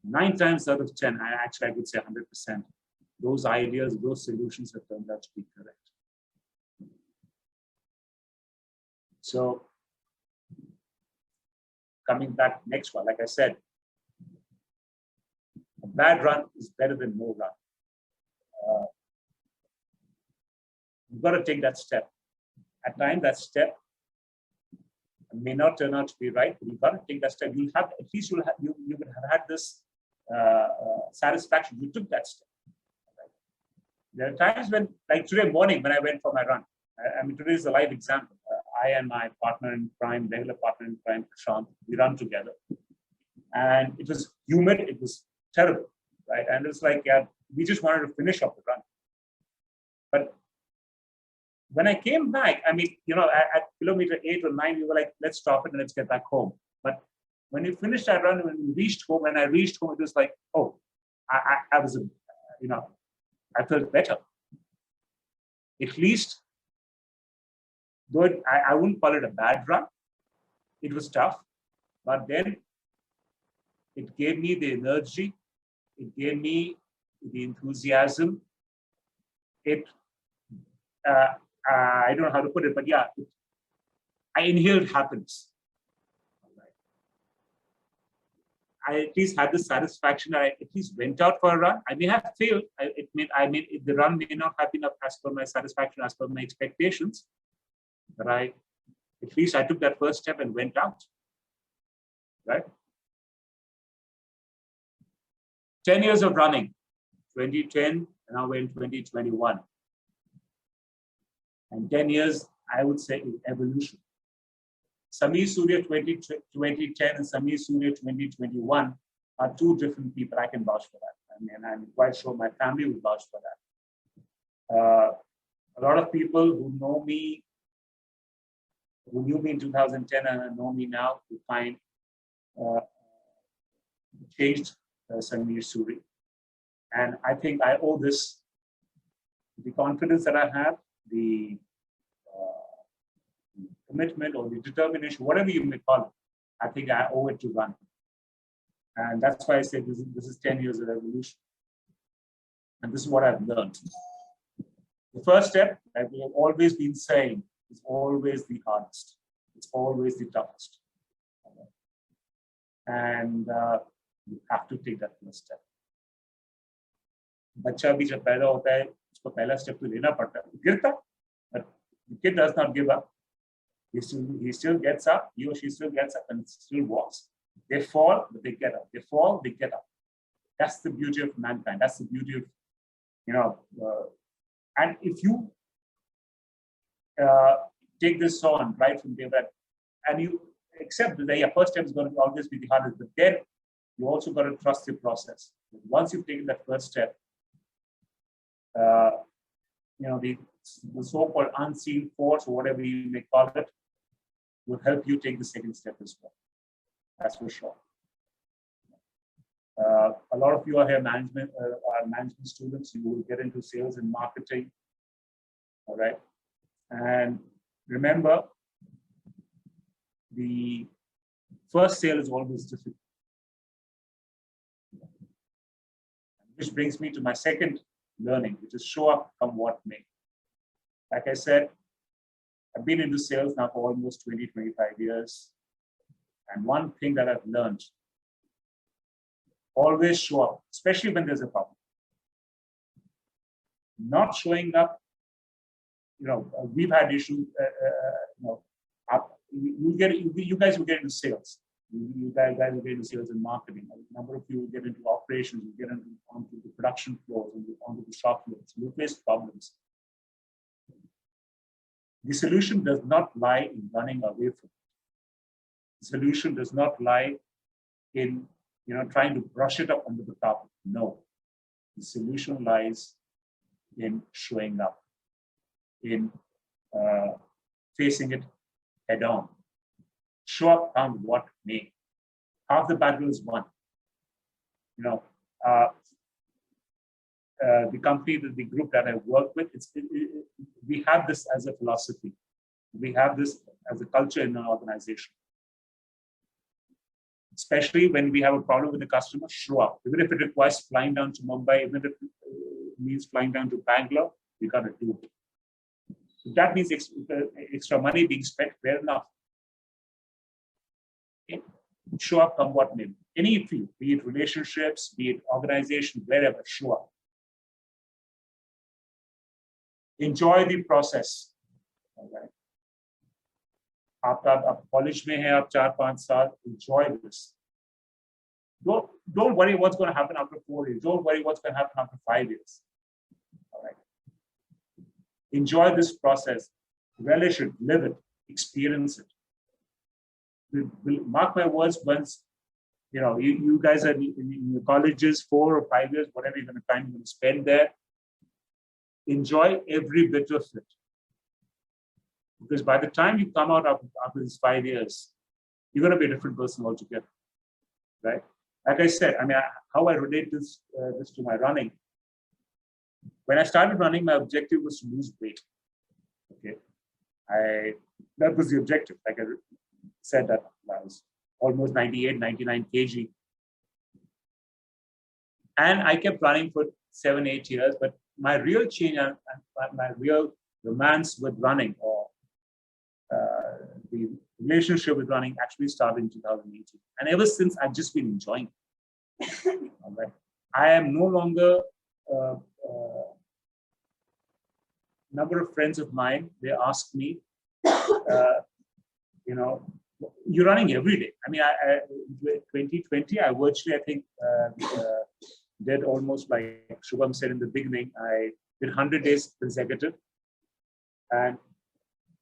C: 9 times out of 10, I would say 100%, those ideas, those solutions have turned out to be correct. So, coming back next one, like I said, a bad run is better than no run. You've got to take that step. At times, that step may not turn out to be right, but you've got to take that step. You have, at least you would have had this satisfaction. You took that step. Right? There are times when, like today morning, when I went for my run, today is a live example. I and my partner in crime, regular partner in crime, Prashant, we run together. And it was humid, it was terrible, right? And it's like, we just wanted to finish off the run. But when I came back, at kilometer 8 or 9, we were like, let's stop it and let's get back home. But when you finished that run, when I reached home, it was like, oh, I was, I felt better. At least, though I wouldn't call it a bad run, it was tough, but then it gave me the energy, it gave me the enthusiasm. I don't know how to put it, but yeah, I inhaled happiness. I at least had the satisfaction that I at least went out for a run. I may have failed. The run may not have been up as per my satisfaction, as per my expectations, but at least I took that first step and went out, right? 10 years of running, 2010, and now we're in 2021. And 10 years, I would say, is evolution. Samir Suri 2010 and Samir Suri 2021 are two different people. I can vouch for that. I mean, I'm quite sure my family will vouch for that. A lot of people who know me, who knew me in 2010 and know me now, will find changed Samir Suri. And I think I owe this, the confidence that I have, the commitment or the determination, whatever you may call it, I think I owe it to run. And that's why I say this is 10 years of evolution. And this is what I've learned. The first step, like we have always been saying, is always the hardest. It's always the toughest. And you have to take that first step. बच्चा भी जब पैदा होता है, उसको पहला step तो लेना पड़ता है, गिरता, but the kid does not give up. He still gets up, he or she still gets up and still walks. They fall, but they get up. They fall, they get up. That's the beauty of mankind. That's the beauty of, and if you take this on right from there, and you accept that the first step is going to always be the hardest, but then you also got to trust the process. Once you've taken that first step, the so-called unseen force, or whatever you may call it, will help you take the second step as well. That's for sure. A lot of you are here management students. You will get into sales and marketing. All right. And remember, the first sale is always difficult. Which brings me to my second learning, which is show up come what may. Like I said, I've been into sales now for almost 20, 25 years. And one thing that I've learned, always show up, especially when there's a problem. Not showing up, we've had issues, you guys will get into sales. You guys will get into sales and marketing. A number of you will get into operations, you get onto the production floors, onto the shop floors. You face problems. The solution does not lie in running away from it. The solution does not lie in trying to brush it up under the carpet. No. The solution lies in showing up, in facing it head on. Show up come what may. Half the battle is won. The company, the group that I work with, we have this as a philosophy. We have this as a culture in our organization. Especially when we have a problem with the customer, show up. Even if it requires flying down to Mumbai, even if it means flying down to Bangalore, we got to do it. If that means extra money being spent, fair enough. Okay. Show up come what may. Any field, be it relationships, be it organization, wherever, show up. Enjoy the process. All right. आप college में हैं, आप 4-5 साल, enjoy this. Don't worry what's going to happen after 4 years. Don't worry what's going to happen after 5 years. All right. Enjoy this process, relish it, live it, experience it. Mark my words, once you guys are in your colleges, 4 or 5 years, whatever you're going to spend there, enjoy every bit of it. Because by the time you come out after these 5 years, you're going to be a different person altogether. right? Like I said, I mean, how I relate this to my running. When I started running, my objective was to lose weight. Okay, that was the objective. Like I said, that I was almost 98, 99 kg. And I kept running for 7, 8 years, but my real change and my real romance with running, or the relationship with running, actually started in 2018. And ever since, I've just been enjoying it. All right. I am no longer, number of friends of mine, they ask me, you know, you're running every day. I mean, in 2020, I virtually, I think, did almost, like Shubham said in the beginning, I did 100 days consecutive. And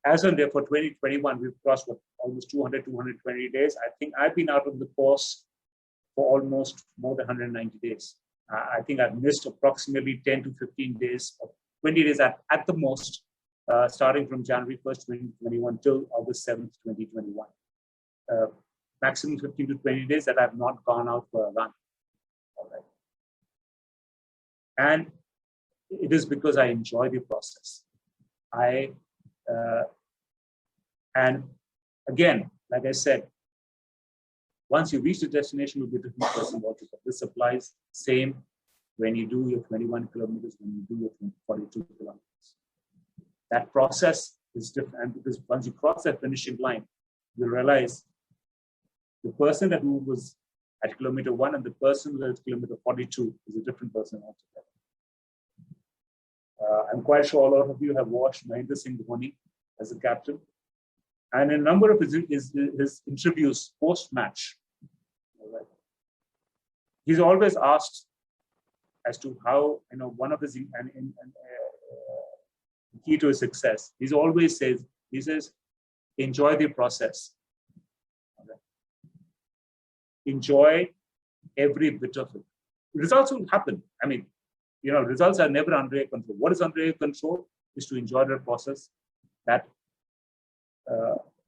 C: as on there for 2021, we've crossed almost 200, 220 days. I think I've been out of the course for almost more than 190 days. I think I've missed approximately 10 to 15 days, or 20 days at the most, starting from January 1st, 2021 till August 7th, 2021. Maximum 15 to 20 days that I've not gone out for a run. All right. And it is because I enjoy the process. And again, like I said, once you reach the destination, you'll be a different person altogether. This applies same when you do your 21 kilometers, when you do your 42 kilometers. That process is different, because once you cross that finishing line, you realize the person who was at kilometer 1 and the person who is at kilometer 42 is a different person altogether. I'm quite sure a lot of you have watched Mahendra Singh Dhoni as a captain. And a number of his interviews post-match, right, he's always asked as to how, you know, one of his key to his success. He always says, enjoy the process. Okay. Enjoy every bit of it. Results will happen. I mean, you know, results are never under your control. What is under your control is to enjoy the process, that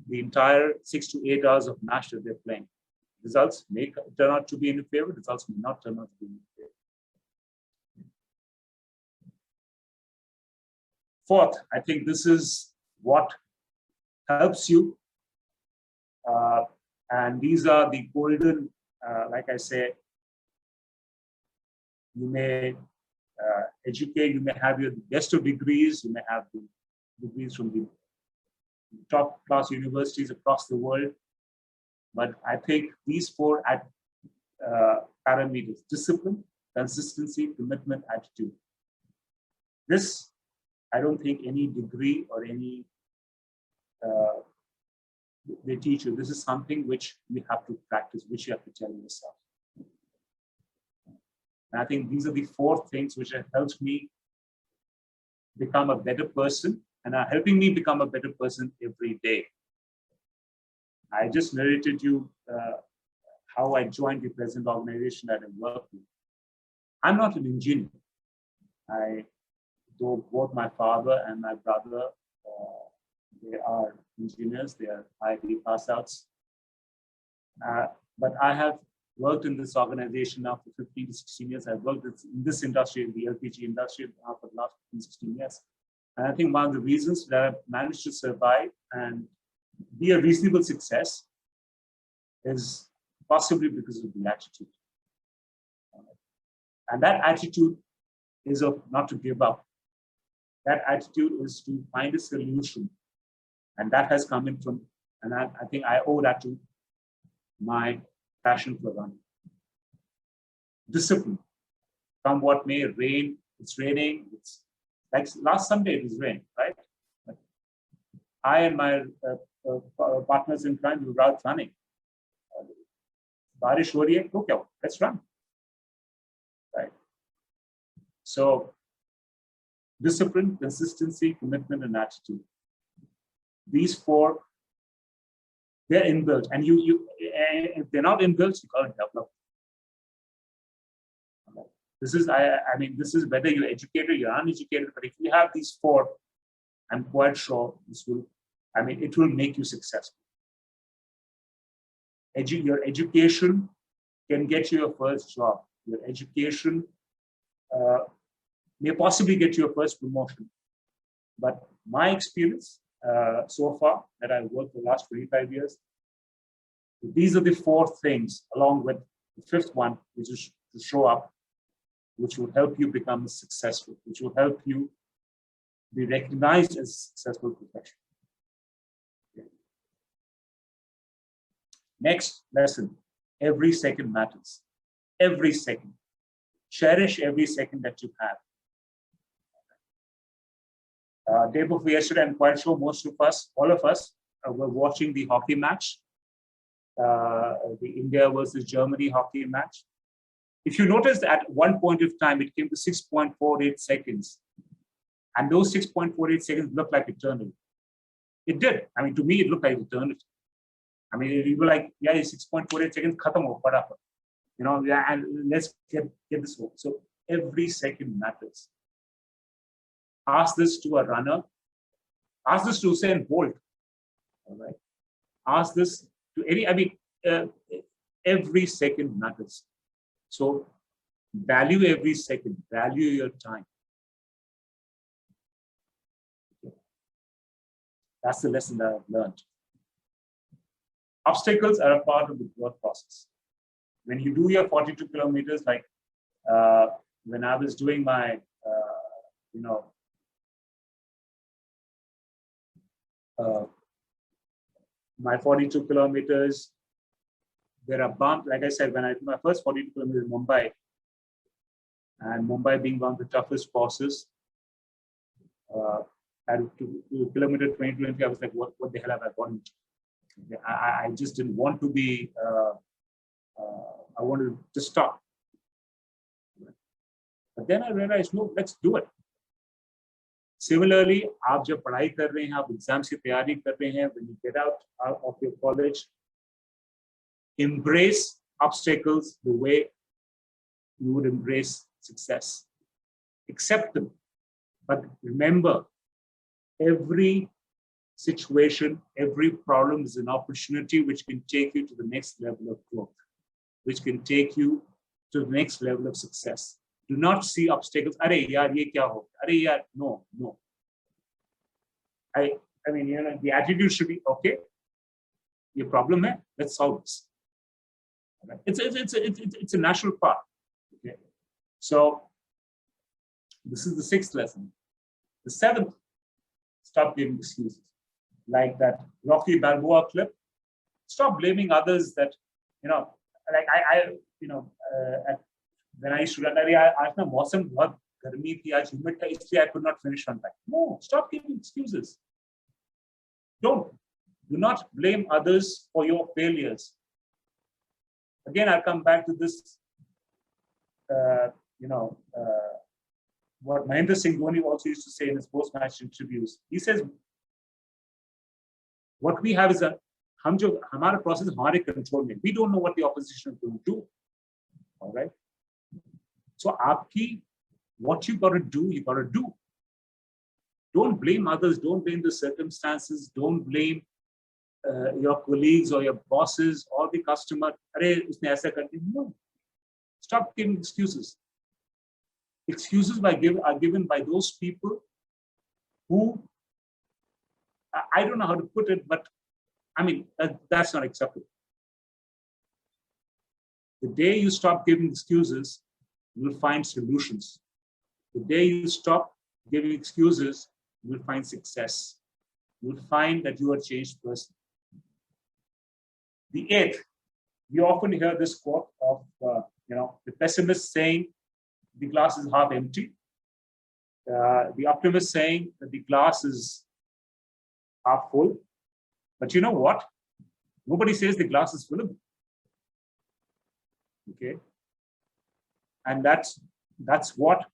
C: the entire 6 to 8 hours of match that they're playing. Results may turn out to be in your favor, results may not turn out to be in your favor. Fourth, I think this is what helps you. And these are the golden, like I say, you may educate, you may have your best of degrees, you may have the degrees from the top class universities across the world. But I think these 4 parameters: discipline, consistency, commitment, attitude. This, I don't think any degree or any, they teach you. This is something which you have to practice, which you have to tell yourself. And I think these are the 4 things which have helped me become a better person and are helping me become a better person every day. I just narrated you how I joined the present organization that I work with. I'm not an engineer. Though both my father and my brother, they are engineers, they are IIT pass outs. But I have worked in this organization now for 15 to 16 years. I've worked in this industry, in the LPG industry, now for the last 15, 16 years. And I think one of the reasons that I've managed to survive and be a reasonable success is possibly because of the attitude. And that attitude is of not to give up. That attitude is to find a solution. And that has come in from, and I think I owe that to my passion for running. Discipline. Come what may, rain, it's raining. It's like last Sunday it was rain, right? But I and my partners in crime, we were out running. Barish ho rahi hai, to kya ho? Let's run. Right. So discipline, consistency, commitment, and attitude. These 4, they're inbuilt, and if they're not inbuilt, you can't develop. This is, I mean, this is whether you're educated, you're uneducated, but if you have these 4, I'm quite sure this will, I mean, it will make you successful. Your education can get you your first job. Your education may possibly get you your first promotion. But my experience so far that I've worked for the last 25 years, these are the 4 things, along with the 5th one, which is to show up, which will help you become successful, which will help you be recognized as a successful professional. Okay. Next lesson, every second matters. Every second. Cherish every second that you have. Day before yesterday, I'm quite sure most of us, all of us, were watching the hockey match, the India versus Germany hockey match. If you notice, at one point of time, it came to 6.48 seconds. And those 6.48 seconds looked like eternity. It did. I mean, to me, it looked like eternity. I mean, you were like, yeah, 6.48 seconds, khatam ho, padapad. You know, yeah, and let's get this over. So every second matters. Ask this to a runner. Ask this to Usain Bolt. All right. Ask this to any, I mean, every second matters. So value every second, value your time. Okay. That's the lesson that I've learned. Obstacles are a part of the growth process. When you do your 42 kilometers, like when I was doing my, my 42 kilometers, there are bumps. Like I said, when I did my first 42 kilometers in Mumbai, and Mumbai being one of the toughest courses, at kilometer 20, I was like, what the hell have I gotten into? I just didn't want to be, I wanted to stop. But then I realized, no, let's do it. Similarly, आप जब पढ़ाई कर रहे हैं, आप exams की तैयारी कर रहे हैं, when you get out of your college, embrace obstacles the way you would embrace success. Accept them, but remember, every situation, every problem is an opportunity which can take you to the next level of growth, which can take you to the next level of success. Do not see obstacles. Arey yaar, ye kya ho? Arey yaar, no. I mean, you know, the attitude should be, okay, your problem hai, let's solve this. Right? It's a natural part. Okay. So this is the 6th lesson. The 7th, stop giving excuses. Like that Rocky Balboa clip. Stop blaming others that, you know, like when I used to run, आज ना मौसम बहुत गर्मी थी, आज humid था, इसलिए I could not finish on time. No, stop giving excuses. Do not blame others for your failures. Again, I'll come back to this, what Mahendra Singh Dhoni also used to say in his post-match interviews. He says, what we have is हमारा process हमारे control में. We don't know what the opposition is going to do. All right. So what you got to do, you got to do. Don't blame others. Don't blame the circumstances. Don't blame your colleagues or your bosses or the customer. No. Stop giving excuses. Excuses are given by those people who, I don't know how to put it, but I mean, that's not acceptable. The day you stop giving excuses, you will find solutions. The day you stop giving excuses, you will find success. You will find that you are a changed person. The 8th, we often hear this quote of, the pessimist saying the glass is half empty. The optimist saying that the glass is half full. But you know what? Nobody says the glass is full of it. Okay. And that's what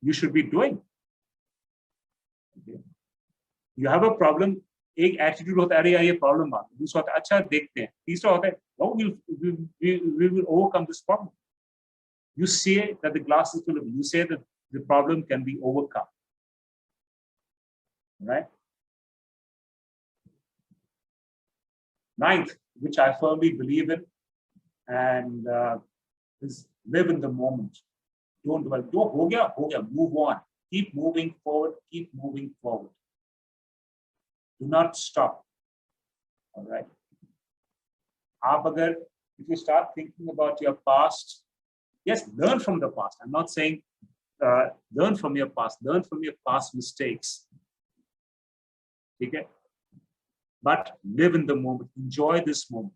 C: you should be doing. Okay. You have a problem. एक attitude होता है, अरे यार ये problem आ, दूसरा होता है, अच्छा देखते हैं, तीसरा होता है, oh, we will overcome this problem. You say that the glass is full of, you say that the problem can be overcome. Right? 9th, which I firmly believe in, and is live in the moment. Don't dwell. Ho gaya, move on. Keep moving forward. Keep moving forward. Do not stop. All right. If you start thinking about your past, yes, learn from the past. I'm not saying learn from your past. Learn from your past mistakes. Okay? But live in the moment. Enjoy this moment.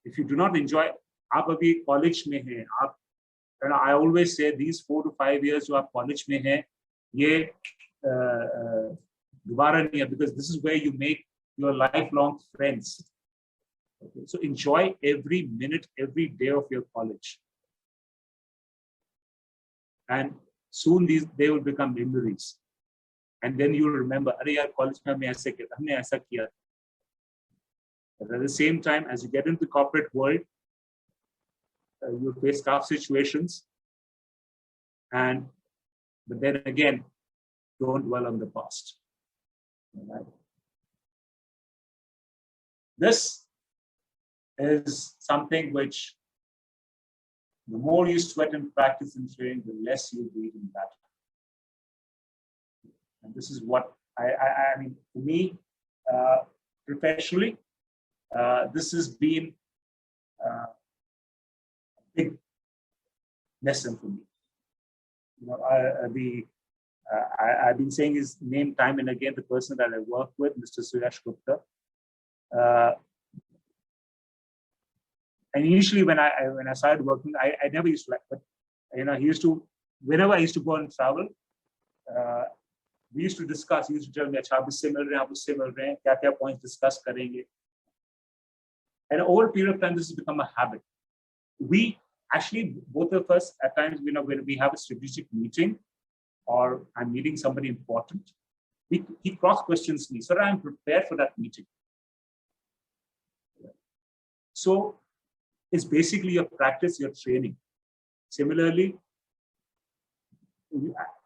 C: If you do not enjoy, आप अभी college में हैं, आप, and I always say these 4 to 5 years जो आप college में हैं, ये दोबारा नहीं है, because this is where you make your lifelong friends. Okay? So enjoy every minute, every day of your college, and soon they will become memories, and then you will remember, अरे यार college में हमने ऐसे किया, हमने ऐसा किया. But at the same time, as you get into the corporate world, you face tough situations, but then again, don't dwell on the past. Right? This is something which, the more you sweat and practice in training, the less you bleed in battle. And this is what I mean, for me, professionally, this has been a big lesson for me. You know, I've been saying his name time and again, the person that I work with, Mr. Suyash Gupta. And initially, when I started working, I never used to like, but you know, he used to, whenever I used to go and travel, we used to discuss. He used to tell me, "Acha, aap isse mil rahe hain, kya points discuss karenge." And over a period of time, this has become a habit. We actually, both of us, at times, you know, when we have a strategic meeting, or I'm meeting somebody important, he cross questions me, so I'm prepared for that meeting. So it's basically your practice, your training. Similarly,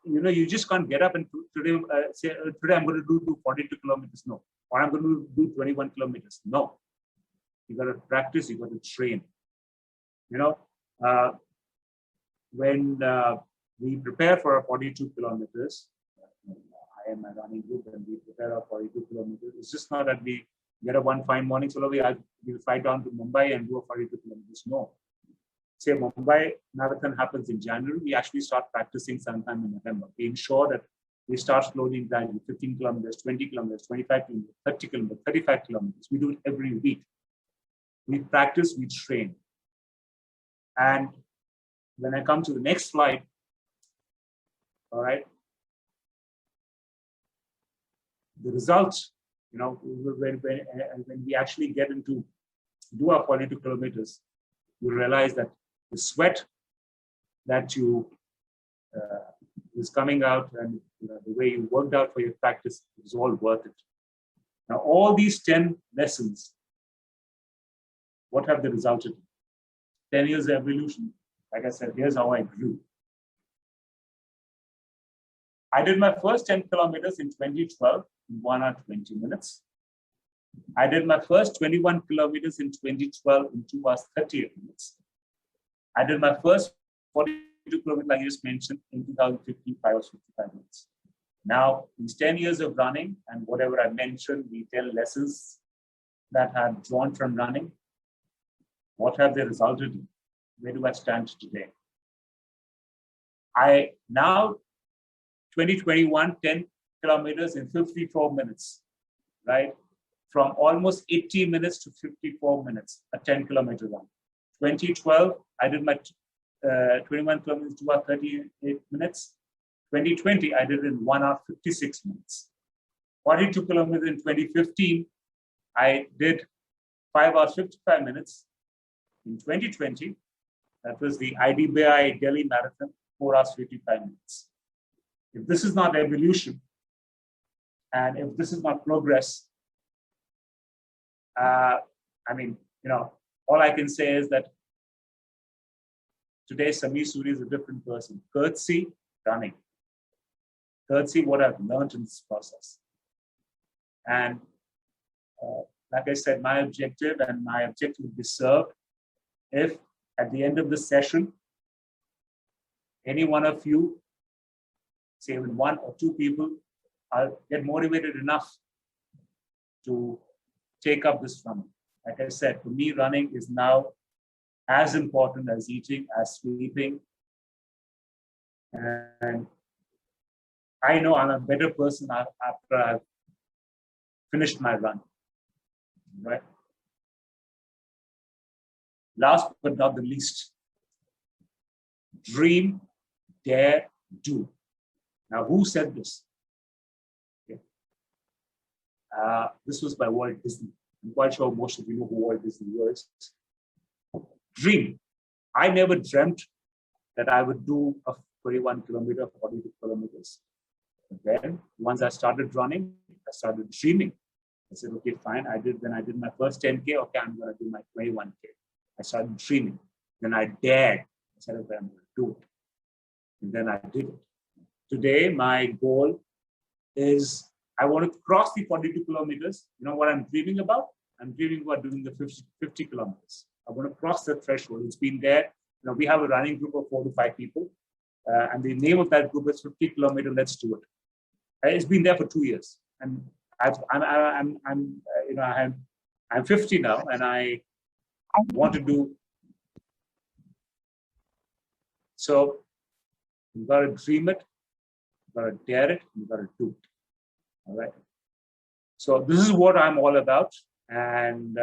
C: you know, you just can't get up and today say, today I'm going to do 42 kilometers. No. Or I'm going to do 21 kilometers. No. You got to practice, you got to train. You know, when we prepare for our 42 kilometers, I am a running group and we prepare our 42 kilometers. It's just not that we get up one fine morning, so we'll fly down to Mumbai and do a 42 kilometers. No. Say Mumbai marathon happens in January, we actually start practicing sometime in November. We ensure that we start slowly gradually, 15 kilometers, 20 kilometers, 25 kilometers, 30 kilometers, 35 kilometers. We do it every week. We practice, we train. And when I come to the next slide, all right, the results, you know, when we actually get into do our 42 kilometers, you realize that the sweat that is coming out and you know, the way you worked out for your practice is all worth it. Now, all these 10 lessons, what have they resulted in? 10 years of evolution. Like I said, here's how I grew. I did my first 10 kilometers in 2012 in 1 hour 20 minutes. I did my first 21 kilometers in 2012 in 2 hours 38 minutes. I did my first 42 kilometers, like I just mentioned, in 2015, 5 hours 55 minutes. Now, these 10 years of running and whatever I mentioned, the 10 lessons that I've drawn from running, what have they resulted in? Where do I stand today? I now, 2021, 10 kilometers in 54 minutes, right? From almost 80 minutes to 54 minutes, a 10 kilometer run. 2012, I did my 21 kilometers, 2 hours 38 minutes. 2020, I did it in 1 hour 56 minutes. 42 kilometers in 2015, I did 5 hours 55 minutes. In 2020, that was the IDBI Delhi Marathon, 4 hours 55 minutes. If this is not evolution, and if this is not progress, I mean, you know, all I can say is that today Samir Suri is a different person. Courtesy, running. Courtesy, what I've learned in this process. And like I said, my objective would be served if at the end of the session, any one of you, say even one or two people, get motivated enough to take up this running. Like I said, for me, running is now as important as eating, as sleeping. And I know I'm a better person after I've finished my run, right? Last but not the least, dream, dare, do. Now, who said this? Okay. This was by Walt Disney. I'm quite sure most of you know who Walt Disney was. Dream. I never dreamt that I would do a 41 kilometer, 42 kilometers. But then, once I started running, I started dreaming. I said, okay, fine. When I did my first 10K, okay, I'm going to do my 21K. I started dreaming. Then I dared. I said, okay, I'm going to do it. And then I did it. Today, my goal is I want to cross the 42 kilometers. You know what I'm dreaming about? I'm dreaming about doing the 50 kilometers. I want to cross the threshold. It's been there. You know, we have a running group of 4 to 5 people. And the name of that group is 50 kilometer. Let's do it. It's been there for 2 years. And I'm 50 now, and I want to do. So you've got to dream it, you've got to dare it, you've got to do it. All right. So this is what I'm all about, and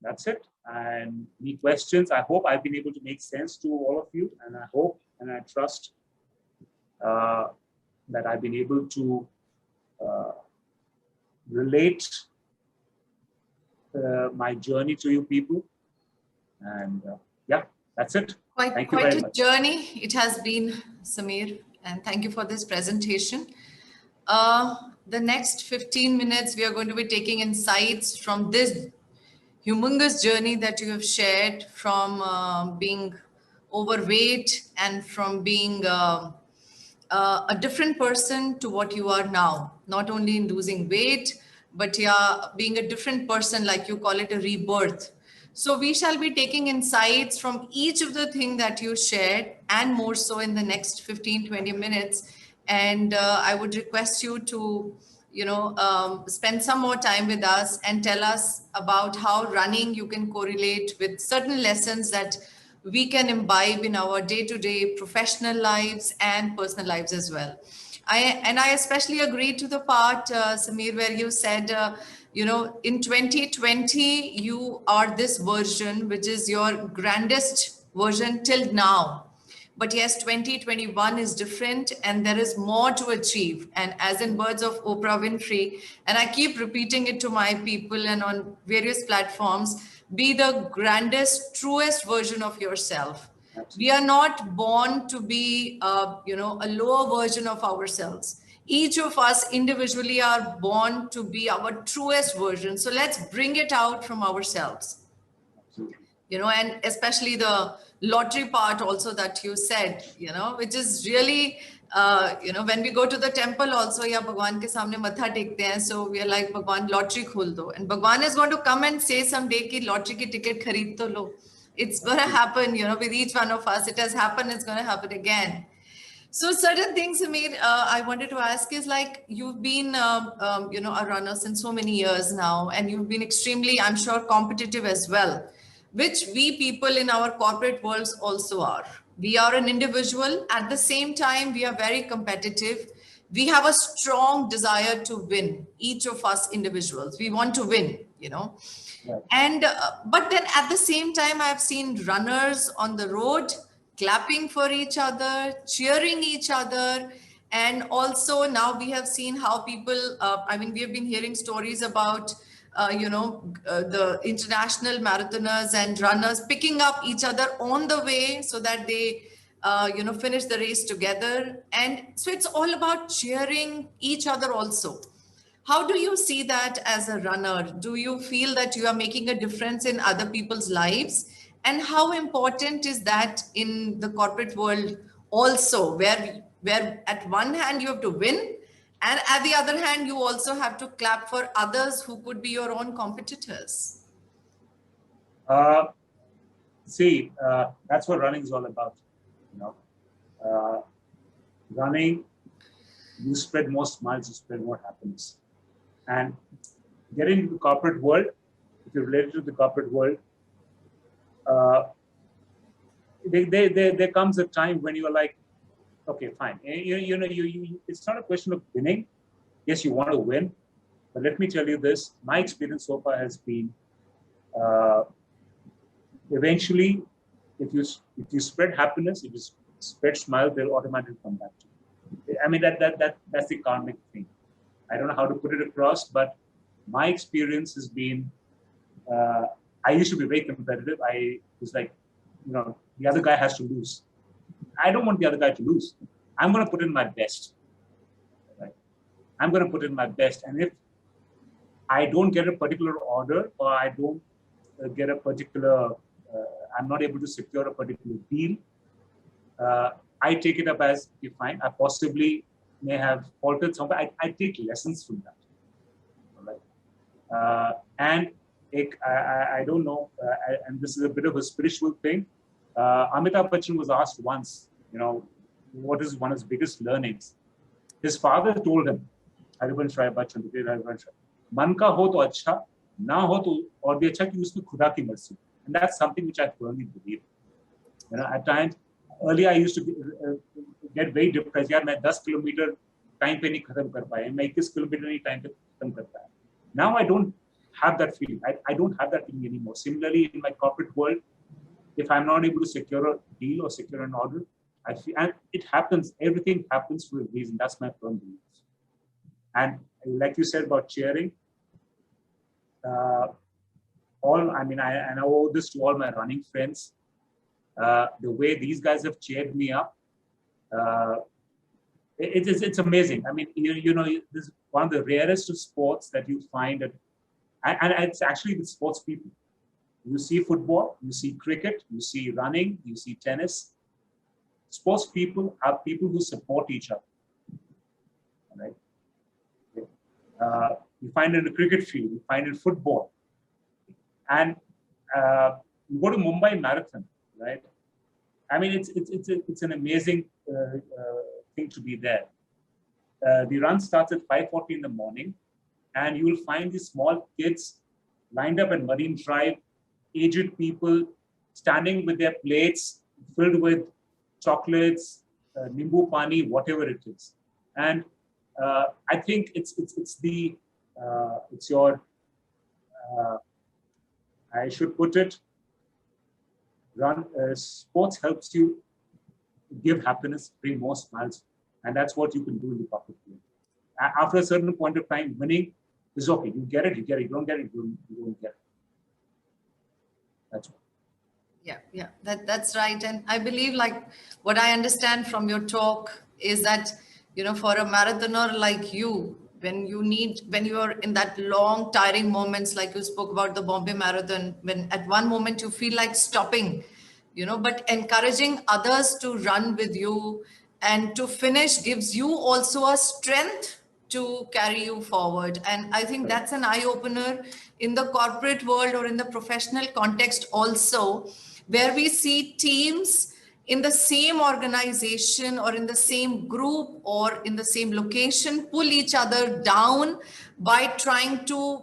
C: that's it. And any questions? I hope I've been able to make sense to all of you, and I hope and I trust that I've been able to relate my journey to you people. And yeah, that's it. Thank you very much.
B: Quite a journey it has been, Samir, and thank you for this presentation. The next 15 minutes, we are going to be taking insights from this humongous journey that you have shared, from being overweight and from being a different person to what you are now, not only in losing weight, but yeah, being a different person, like you call it a rebirth. So we shall be taking insights from each of the things that you shared and more so in the next 15-20 minutes. And I would request you to, spend some more time with us and tell us about how running you can correlate with certain lessons that we can imbibe in our day-to-day professional lives and personal lives as well. I especially agree to the part, Samir, where you said, in 2020, you are this version, which is your grandest version till now. But yes, 2021 is different and there is more to achieve. And as in words of Oprah Winfrey, and I keep repeating it to my people and on various platforms, be the grandest, truest version of yourself. We are not born to be, a lower version of ourselves. Each of us individually are born to be our truest version. So let's bring it out from ourselves. And especially the lottery part also that you said, which is really, when we go to the temple also, yeah, Bhagwan ke samne matha tekte hain. So we are like, Bhagwan, lottery khul do. And Bhagwan is going to come and say someday ki lottery ki ticket khareed to lo. It's going to happen, with each one of us. It has happened. It's going to happen again. So certain things, Samir, I wanted to ask is like, you've been, a runner since so many years now, and you've been extremely, I'm sure, competitive as well, which we people in our corporate worlds also are. We are an individual. At the same time, we are very competitive. We have a strong desire to win, each of us individuals. We want to win, Right. And, but then at the same time, I've seen runners on the road clapping for each other, cheering each other. And also now we have seen how people, we have been hearing stories about, the international marathoners and runners picking up each other on the way so that they, finish the race together. And so it's all about cheering each other also. How do you see that as a runner? Do you feel that you are making a difference in other people's lives? And how important is that in the corporate world also, where at one hand you have to win, And at the other hand, you also have to clap for others who could be your own competitors.
C: That's what running is all about. You know, running, you spread more smiles, you spread more happiness. And getting into the corporate world, if you're related to the corporate world, there comes a time when you're like, okay, fine. It's not a question of winning. Yes, you want to win, but let me tell you this: my experience so far has been, eventually, if you spread happiness, if you spread smile, they'll automatically come back to you. I mean, that's the karmic thing. I don't know how to put it across, but my experience has been, I used to be very competitive. I was like, the other guy has to lose. I don't want the other guy to lose. I'm going to put in my best. Right? I'm going to put in my best. And if I don't get a particular order, or I don't get a particular, I'm not able to secure a particular deal, I take it up as, okay, fine, I possibly may have faltered somewhere. I take lessons from that. All right? And I don't know, and this is a bit of a spiritual thing. Amitabh Bachchan was asked once, what is one of his biggest learnings? His father told him, Harivansh Rai Bachchan, the great Harivansh Rai, man ka ho to acha, na ho to aur bhi acha ki usme khuda ki mercy. And that's something which I firmly believe. At times, earlier I used to get very depressed. Yaar, main 10 kilometer time pe nahi khatam kar paya, main 21 kilometer nahi time pe khatam kar paya. Now I don't have that feeling. I don't have that feeling anymore. Similarly, in my corporate world, if I'm not able to secure a deal or secure an order, I feel, and it happens, everything happens for a reason. That's my firm belief. And like you said about cheering, I owe this to all my running friends. The way these guys have cheered me up, it's amazing. I mean, this is one of the rarest of sports that you find, and it's actually with sports people. You see football, you see cricket, you see running, you see tennis. Sports people are people who support each other. Right? You find it in the cricket field, you find it in football. And you go to Mumbai Marathon, right? I mean, it's an amazing thing to be there. The run starts at 5:40 in the morning, and you will find these small kids lined up at Marine Drive, aged people standing with their plates filled with chocolates, nimbu pani, whatever it is. And I think it's your, I should put it, sports helps you give happiness, bring more smiles, and that's what you can do in the corporate field. After a certain point of time, winning is okay. You get it, you get it. You don't get it, you don't get it. That's all.
B: Yeah, that's right. And I believe, like, what I understand from your talk is that, for a marathoner like you, when you're in that long, tiring moments, like you spoke about the Bombay Marathon, when at one moment you feel like stopping, but encouraging others to run with you and to finish gives you also a strength to carry you forward. And I think that's an eye-opener in the corporate world or in the professional context also, where we see teams in the same organization or in the same group or in the same location pull each other down by trying to,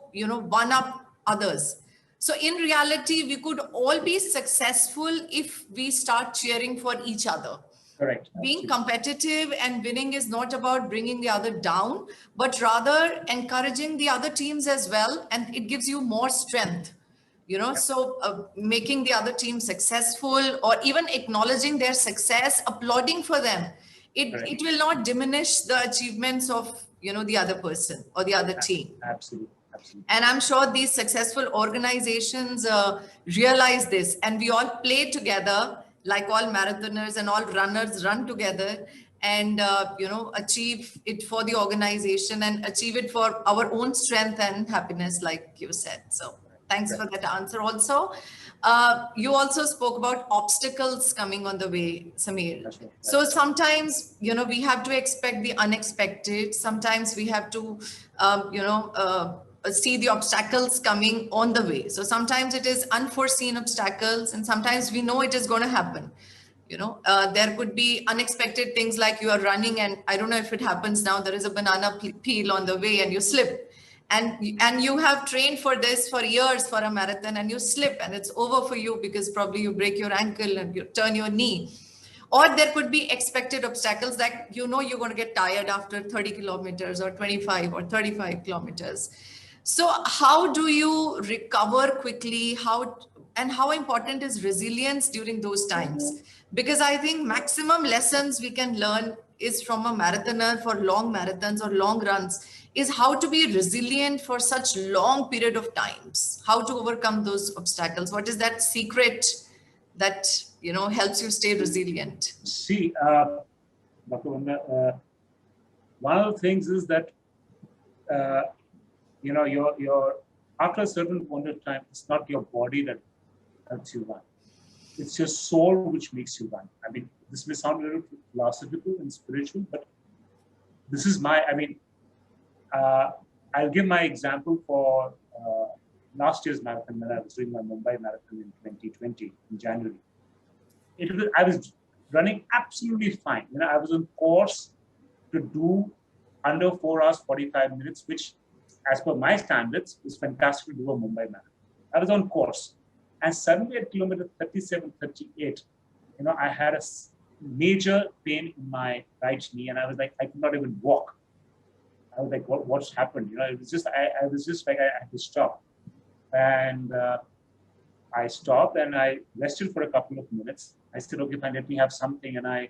B: one up others. So in reality, we could all be successful if we start cheering for each other.
C: Correct.
B: Being competitive and winning is not about bringing the other down, but rather encouraging the other teams as well. And it gives you more strength, so making the other team successful or even acknowledging their success, applauding for them. It will not diminish the achievements of, the other person or the other team.
C: Absolutely.
B: And I'm sure these successful organizations realize this, and we all play together, like all marathoners and all runners run together and, achieve it for the organization and achieve it for our own strength and happiness, like you said. So Thanks for that answer also. You also spoke about obstacles coming on the way, Samir.
C: That's right.
B: So sometimes, we have to expect the unexpected. Sometimes we have to, see the obstacles coming on the way. So sometimes it is unforeseen obstacles, and sometimes we know it is going to happen. There could be unexpected things like you are running, and I don't know if it happens now, there is a banana peel on the way and you slip. And you have trained for this for years for a marathon, and you slip and it's over for you because probably you break your ankle and you turn your knee. Or there could be expected obstacles that you're going to get tired after 30 kilometers or 25 or 35 kilometers. So how do you recover quickly? How important is resilience during those times? Because I think maximum lessons we can learn is from a marathoner for long marathons or long runs is how to be resilient for such long period of times, how to overcome those obstacles. What is that secret that, helps you stay resilient?
C: See, Dr. Vanda, one of the things is that, your after a certain point of time, it's not your body that helps you run. It's your soul which makes you run. I mean, this may sound a little philosophical and spiritual, but this is I'll give my example for last year's marathon when I was doing my Mumbai marathon in 2020 in January. I was running absolutely fine. I was on course to do under 4 hours 45 minutes, which, as per my standards, is fantastic to do a Mumbai marathon. I was on course, and suddenly at kilometer 37, 38, I had a major pain in my right knee, and I was like, I could not even walk. I was like, what's happened? It was just, I was just like, I had to stop. And I stopped and I rested for a couple of minutes. I said, okay, fine, let me have something. And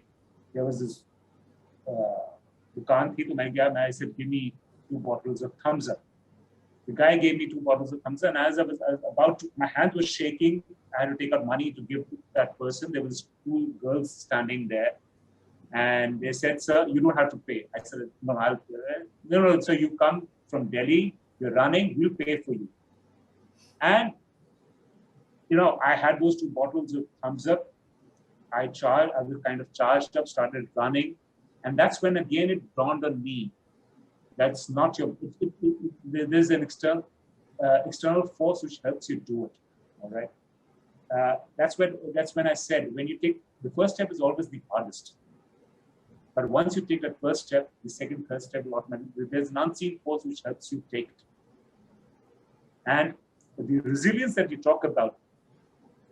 C: there was this dukaan thi, and I said, give me 2 bottles of Thumbs Up. The guy gave me 2 bottles of Thumbs Up, and as I was about to, my hand was shaking. I had to take out money to give to that person. There was 2 girls standing there. And they said, sir, you don't have to pay. I said, no, I'll pay. No, so you come from Delhi, you're running, we'll pay for you. And, I had those 2 bottles of Thumbs Up. I was kind of charged up, started running. And that's when, again, it dawned on me. That's not your, there's an external force which helps you do it, all right? That's when I said, when you take, the first step is always the hardest. But once you take that first step, the second, third step, there's an unseen force which helps you take it. And the resilience that you talk about,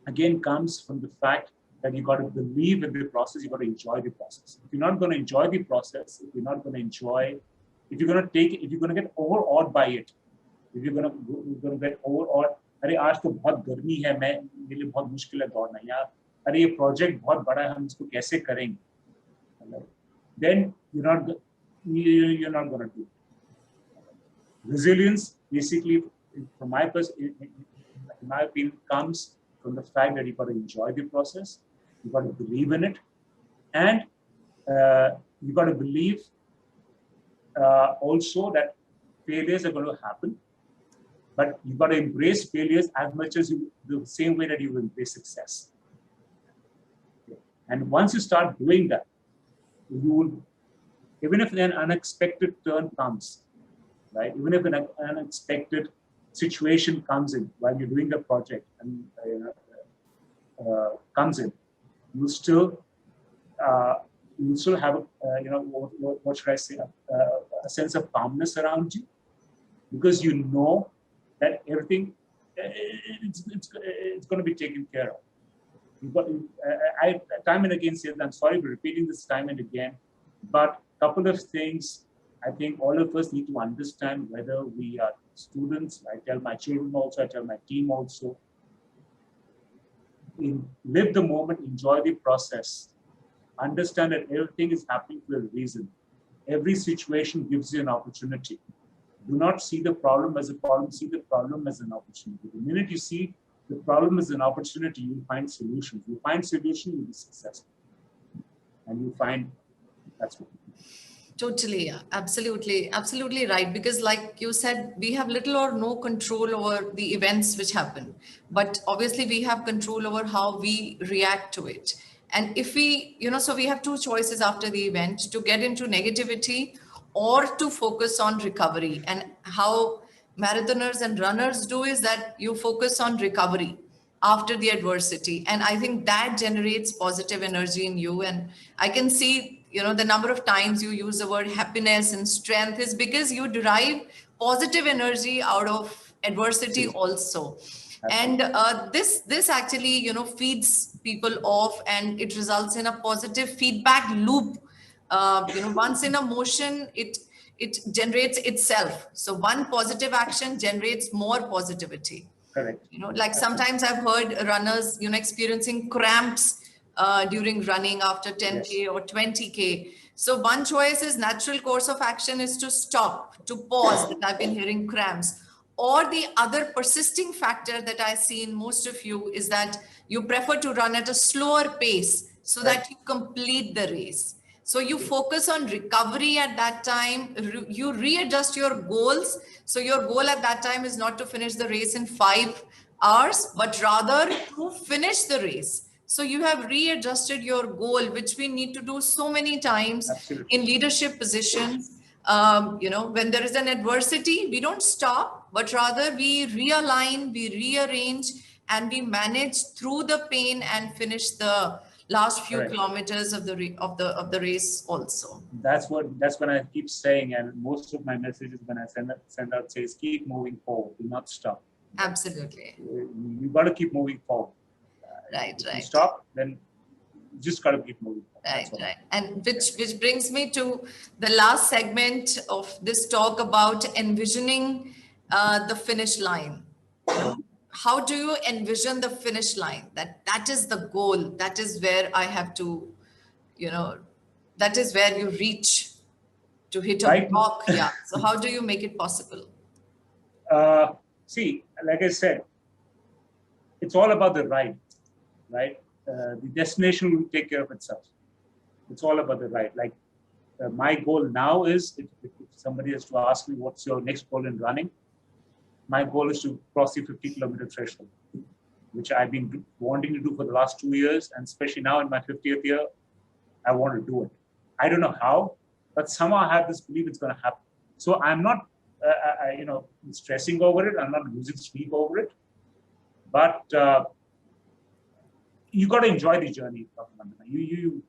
C: again, comes from the fact that you got to believe in the process, you got to enjoy the process. If you're not going to enjoy the process, if you're not going to enjoy, if you're going to get overawed by it, if you're going to get overawed, अरे आज तो बहुत गर्मी है, मेरे लिए बहुत मुश्किल है दौड़ना, या अरे ये प्रोजेक्ट बहुत बड़ा है, हम इसको कैसे करेंगे? Then you're not going to do it. Resilience, basically, from my opinion, comes from the fact that you've got to enjoy the process, you've got to believe in it, and you've got to believe also that failures are going to happen, but you've got to embrace failures as much as the same way that you embrace success. And once you start doing that, you will, even if an unexpected turn comes, right? Even if an unexpected situation comes in while you're doing the project and comes in, you still have what should I say, a sense of calmness around you, because you know that everything it's going to be taken care of. I time and again say that, I'm sorry for repeating this time and again, but a couple of things I think all of us need to understand, whether we are students. I tell my children also, I tell my team also, live the moment, enjoy the process, understand that everything is happening for a reason. Every situation gives you an opportunity. Do not see the problem as a problem, see the problem as an opportunity. The minute you see the problem as an opportunity, you find solutions. You find solutions, you'll be successful. And you find that's what.
B: Totally, yeah, absolutely right. Because like you said, we have little or no control over the events which happen, but obviously we have control over how we react to it. And if we, so we have two choices after the event: to get into negativity or to focus on recovery. And how marathoners and runners do is that you focus on recovery after the adversity, and I think that generates positive energy in you. And I can see, the number of times you use the word happiness and strength is because you derive positive energy out of adversity also. And this actually, feeds people off, and it results in a positive feedback loop. Once in a motion, it generates itself. So one positive action generates more positivity.
C: Correct.
B: Like sometimes I've heard runners, experiencing cramps during running after 10K or 20K. So one choice is natural course of action is to stop, to pause, that I've been hearing cramps. Or the other persisting factor that I see in most of you is that you prefer to run at a slower pace so that you complete the race. So you focus on recovery at that time, you readjust your goals. So your goal at that time is not to finish the race in 5 hours, but rather to finish the race. So you have readjusted your goal, which we need to do so many times in leadership positions. When there is an adversity, we don't stop, but rather we realign, we rearrange, and we manage through the pain and finish the last few kilometers of the race also.
C: That's when I keep saying, and most of my messages when I send out says, keep moving forward, do not stop.
B: Absolutely.
C: You've got to keep moving forward.
B: Right.
C: If you stop, then you just got to keep moving forward.
B: Right. And which brings me to the last segment of this talk about envisioning the finish line. How do you envision the finish line? That is the goal. That is where I have to, that is where you reach to hit a block. Yeah. So how do you make it possible?
C: See, like I said, it's all about the ride, right? The destination will take care of itself. It's all about the ride. Like my goal now is, if somebody has to ask me, what's your next goal in running? My goal is to cross the 50-kilometer threshold, which I've been wanting to do for the last 2 years. And especially now in my 50th year, I want to do it. I don't know how, but somehow I have this belief it's going to happen. So I'm not, stressing over it. I'm not losing sleep over it. But you got to enjoy the journey.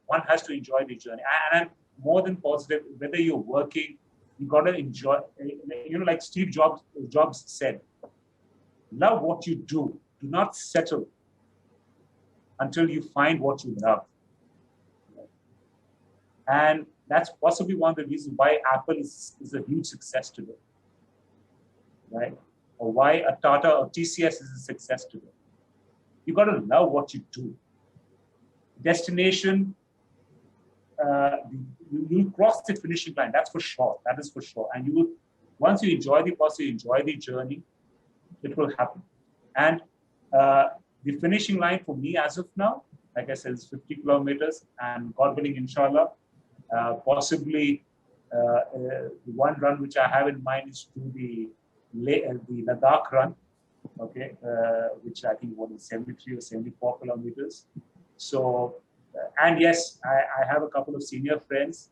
C: One has to enjoy the journey. And I'm more than positive, whether you're working, you got to enjoy, like Steve Jobs said, love what you do. Do not settle until you find what you love. And that's possibly one of the reasons why Apple is a huge success today, right? Or why a Tata or TCS is a success today. You got to love what you do. Destination, you cross the finishing line. That's for sure. That is for sure. And you will, once you enjoy the process, you enjoy the journey, it will happen. And the finishing line for me as of now, like I said, is 50 kilometers. And God willing, inshallah, possibly the one run which I have in mind is to the Ladakh run, okay, which I think was 73 or 74 kilometers. So, and yes, I have a couple of senior friends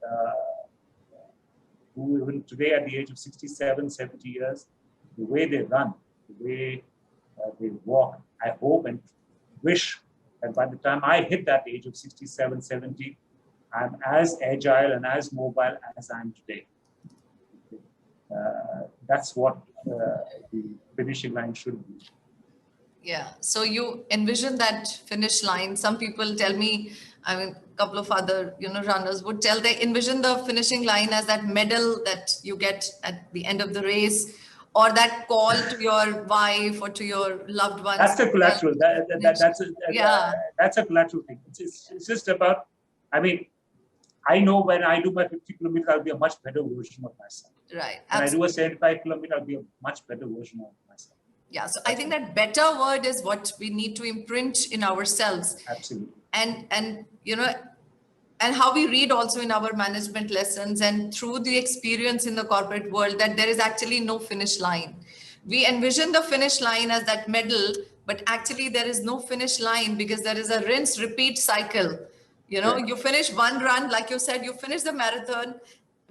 C: who even today at the age of 67, 70 years, the way they run, the way they walk, I hope and wish that by the time I hit that age of 67, 70, I'm as agile and as mobile as I am today. That's what the finishing line should be.
B: Yeah. So you envision that finish line. Some people tell me, I mean, a couple of other, runners would tell they envision the finishing line as that medal that you get at the end of the race, or that call to your wife or to your loved ones.
C: That's a collateral. That's a collateral thing. It's just about, I mean, I know when I do my 50 kilometers, I'll be a much better version of myself.
B: Right.
C: When I do a 75 kilometer, I'll be a much better version of myself.
B: Yeah. So I think that better word is what we need to imprint in ourselves.
C: Absolutely.
B: And and how we read also in our management lessons and through the experience in the corporate world, that there is actually no finish line. We envision the finish line as that medal, but actually there is no finish line, because there is a rinse repeat cycle. You know, you finish one run, like you said, you finish the marathon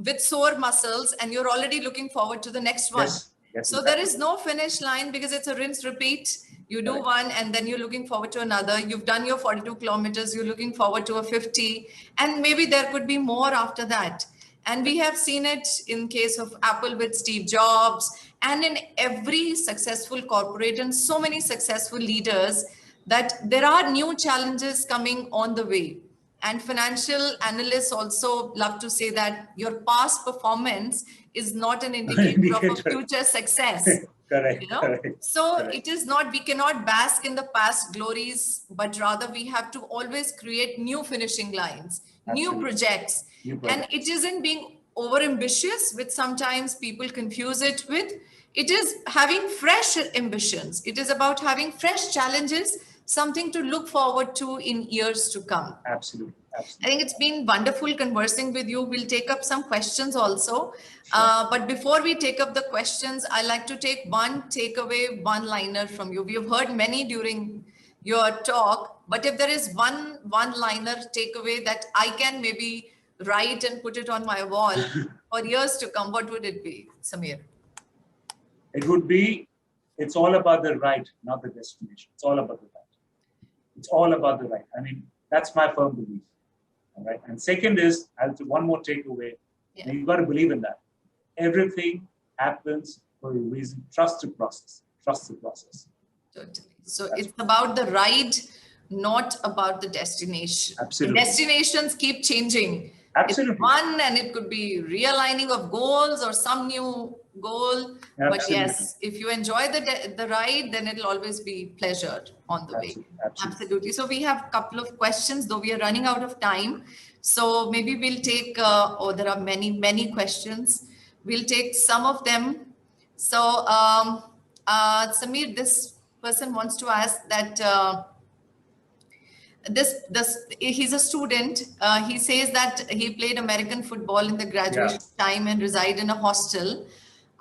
B: with sore muscles and you're already looking forward to the next one.
C: Yes,
B: So there is no finish line, because it's a rinse repeat. You do one and then you're looking forward to another. You've done your 42 kilometers, you're looking forward to a 50, and maybe there could be more after that. And we have seen it in case of Apple with Steve Jobs, and in every successful corporate and so many successful leaders, that there are new challenges coming on the way. And financial analysts also love to say that your past performance is not an indicator of a future success.
C: Correct.
B: You know?
C: Correct.
B: So
C: Correct.
B: it is not, we cannot bask in the past glories, but rather we have to always create new finishing lines, new projects. And it isn't being over ambitious, which sometimes people confuse it with. It is having fresh ambitions. It is about having fresh challenges, something to look forward to in years to come.
C: Absolutely.
B: I think it's been wonderful conversing with you. We'll take up some questions also. But before we take up the questions, I like to take one takeaway, one-liner from you. We have heard many during your talk, but if there is one-liner takeaway that I can maybe write and put it on my wall for years to come, what would it be, Samir?
C: It would be, it's all about the ride, not the destination. It's all about the ride. It's all about the ride. I mean, that's my firm belief. All right. And second is, I'll do one more takeaway. Yeah. You've got to believe in that. Everything happens for a reason. Trust the process. Trust the process.
B: Totally. So it's about the ride, not about the destination.
C: Absolutely.
B: The destinations keep changing.
C: Absolutely.
B: It's one, and it could be realigning of goals or some new goal. Absolutely. But yes, if you enjoy the ride, then it'll always be pleasure on the way. Absolutely. So we have a couple of questions, though we are running out of time. So maybe we'll take, there are many questions. We'll take some of them. So Samir, this person wants to ask that he's a student. He says that he played American football in the graduation time and reside in a hostel.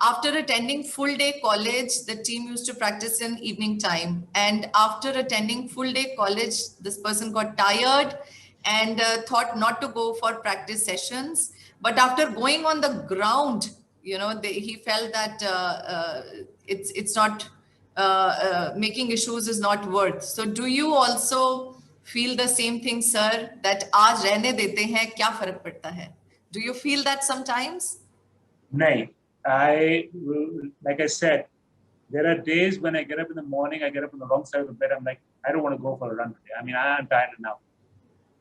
B: After attending full day college, the team used to practice in evening time. And after attending full day college, this person got tired and thought not to go for practice sessions. But after going on the ground, you know, he felt that it's not making issues is not worth. So do you also feel the same thing, sir, that aaj rehne dete hain, kya farak padta hai? Do you feel that sometimes?
C: No. Like I said, there are days when I get up in the morning, I get up on the wrong side of the bed. I'm like, I don't want to go for a run today. I mean, I'm tired enough.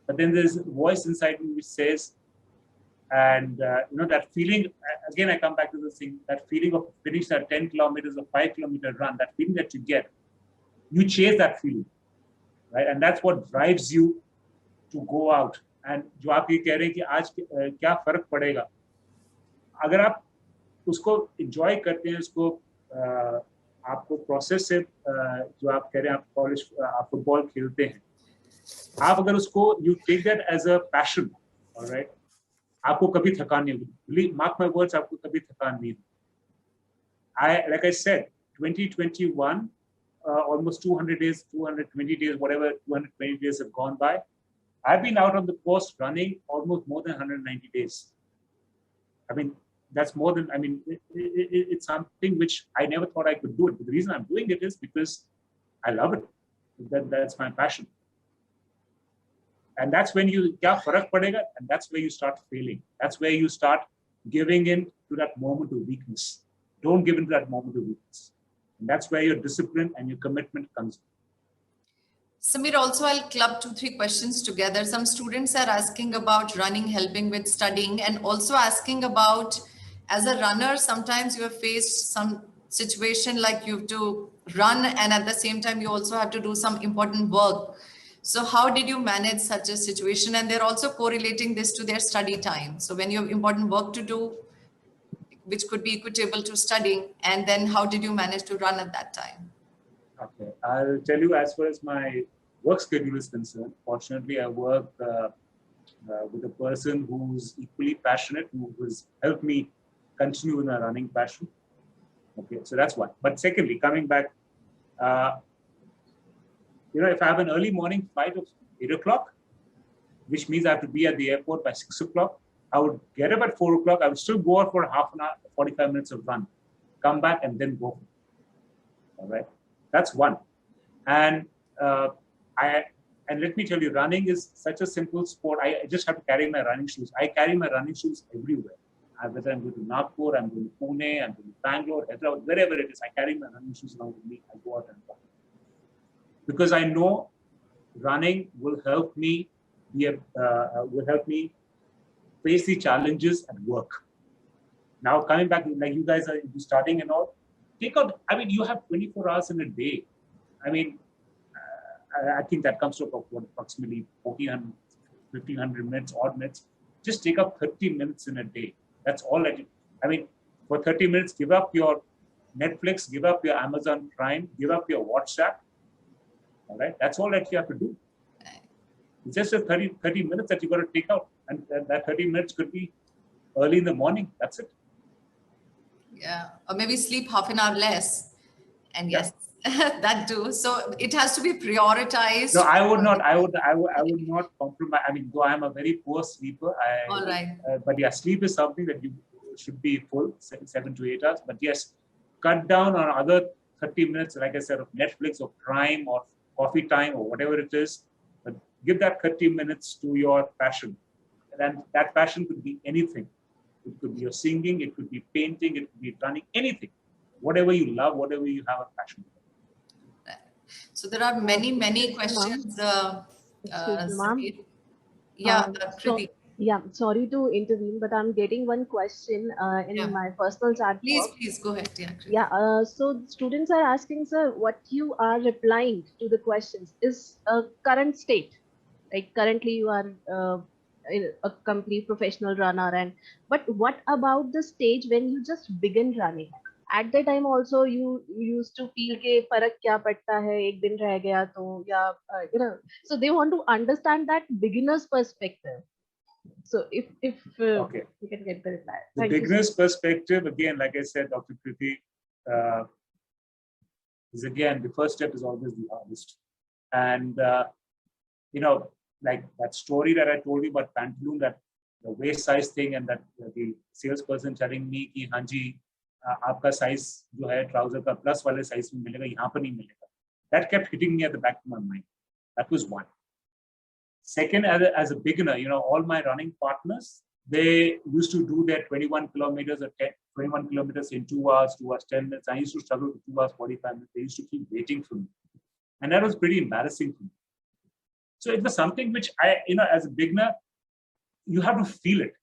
C: But then there's a voice inside me which says, and you know, that feeling, again, I come back to the thing, that feeling of finish that 10 kilometers or 5 kilometer run, that feeling that you get, you chase that feeling, right? And that's what drives you to go out. And जो आप ये कह रहे हैं कि आज क्या फर्क पड़ेगा, अगर आप उसको enjoy करते हैं, उसको आपको प्रोसेस से जो आप कह रहे हैं, आप कॉलेज आप फुटबॉल खेलते हैं, आप अगर उसको you take that as a passion, all right, आपको कभी थकान नहीं होगी. Mark my words, आपको कभी थकान नहीं होगी. Like I said, 2021, almost 200 days, 220 days, whatever, 220 days have gone by. I've been out on the course running almost more than 190 days. I mean, that's more than, I mean, it's something which I never thought I could do it. But the reason I'm doing it is because I love it. That's my passion. And that's when you, kya farak padega, and that's where you start failing. That's where you start giving in to that moment of weakness. Don't give in to that moment of weakness. And that's where your discipline and your commitment comes in.
B: Samir, also I'll club 2-3 questions together. Some students are asking about running, helping with studying, and also asking about, as a runner, sometimes you have faced some situation like you have to run and at the same time you also have to do some important work. So how did you manage such a situation? And they're also correlating this to their study time. So when you have important work to do, which could be equitable to studying, and then how did you manage to run at that time?
C: Okay, I'll tell you as far as my work schedule is concerned. Fortunately, I work with a person who's equally passionate, who has helped me continue with my running passion. Okay, so that's one. But secondly, coming back, if I have an early morning flight of 8 o'clock, which means I have to be at the airport by 6 o'clock, I would get up at 4 o'clock. I would still go out for half an hour, 45 minutes of run, come back and then go. All right, that's one. And let me tell you, running is such a simple sport. I just have to carry my running shoes. I carry my running shoes everywhere. Whether I'm going to Nagpur, I'm going to Pune, I'm going to Bangalore, Hyderabad, wherever it is, I carry my running shoes along with me. I go out and run. Because I know running will help me face the challenges at work. Now coming back, like you guys are starting and all, take out, you have 24 hours in a day. I think that comes to approximately 1,500 minutes, odd minutes. Just take up 30 minutes in a day. That's all for 30 minutes, give up your Netflix, give up your Amazon Prime, give up your WhatsApp. All right, that's all that you have to do. It's just a 30 minutes that you got to take out. And that 30 minutes could be early in the morning. That's it.
B: Yeah, or maybe sleep half an hour less. And yes, that too. So it has to be prioritized.
C: No, I would not. I would not compromise. Though I am a very poor sleeper.
B: All right.
C: But yeah, sleep is something that you should be full, 7 to 8 hours. But yes, cut down on other 30 minutes, like I said, of Netflix or Prime or coffee time or whatever it is. But give that 30 minutes to your passion. And that passion could be anything. It could be your singing, it could be painting, it could be running, anything. Whatever you love, whatever you have a passion for.
B: So there are many questions.
D: Sorry to intervene, but I'm getting one question in my personal chat box.
B: Please go ahead.
D: So students are asking, sir, what you are replying to the questions is a current state. Like currently you are a complete professional runner, but what about the stage when you just begin running? At the time also you used to feel ke farak kya padta hai, ek din reh gaya to, so they want to understand that beginner's perspective. So if
C: okay,
D: you can get the reply.
C: The beginner's perspective, again, like I said, Dr. Kriti, is again, the first step is always the hardest. And, like that story that I told you about pantaloon, that the waist size thing, and that the salesperson telling me कि हाँ जी आपका size जो है trouser का plus वाले size में मिलेगा, यहाँ पर नहीं मिलेगा. That kept hitting me at the back of my mind. That was one. Second, as a beginner, all my running partners, they used to do their 21 kilometers or 21 kilometers in 2 hours, 2 hours, 10 minutes. I used to struggle with 2 hours, 45 minutes. They used to keep waiting for me. And that was pretty embarrassing for me. So it was something which as a beginner, you have to feel it.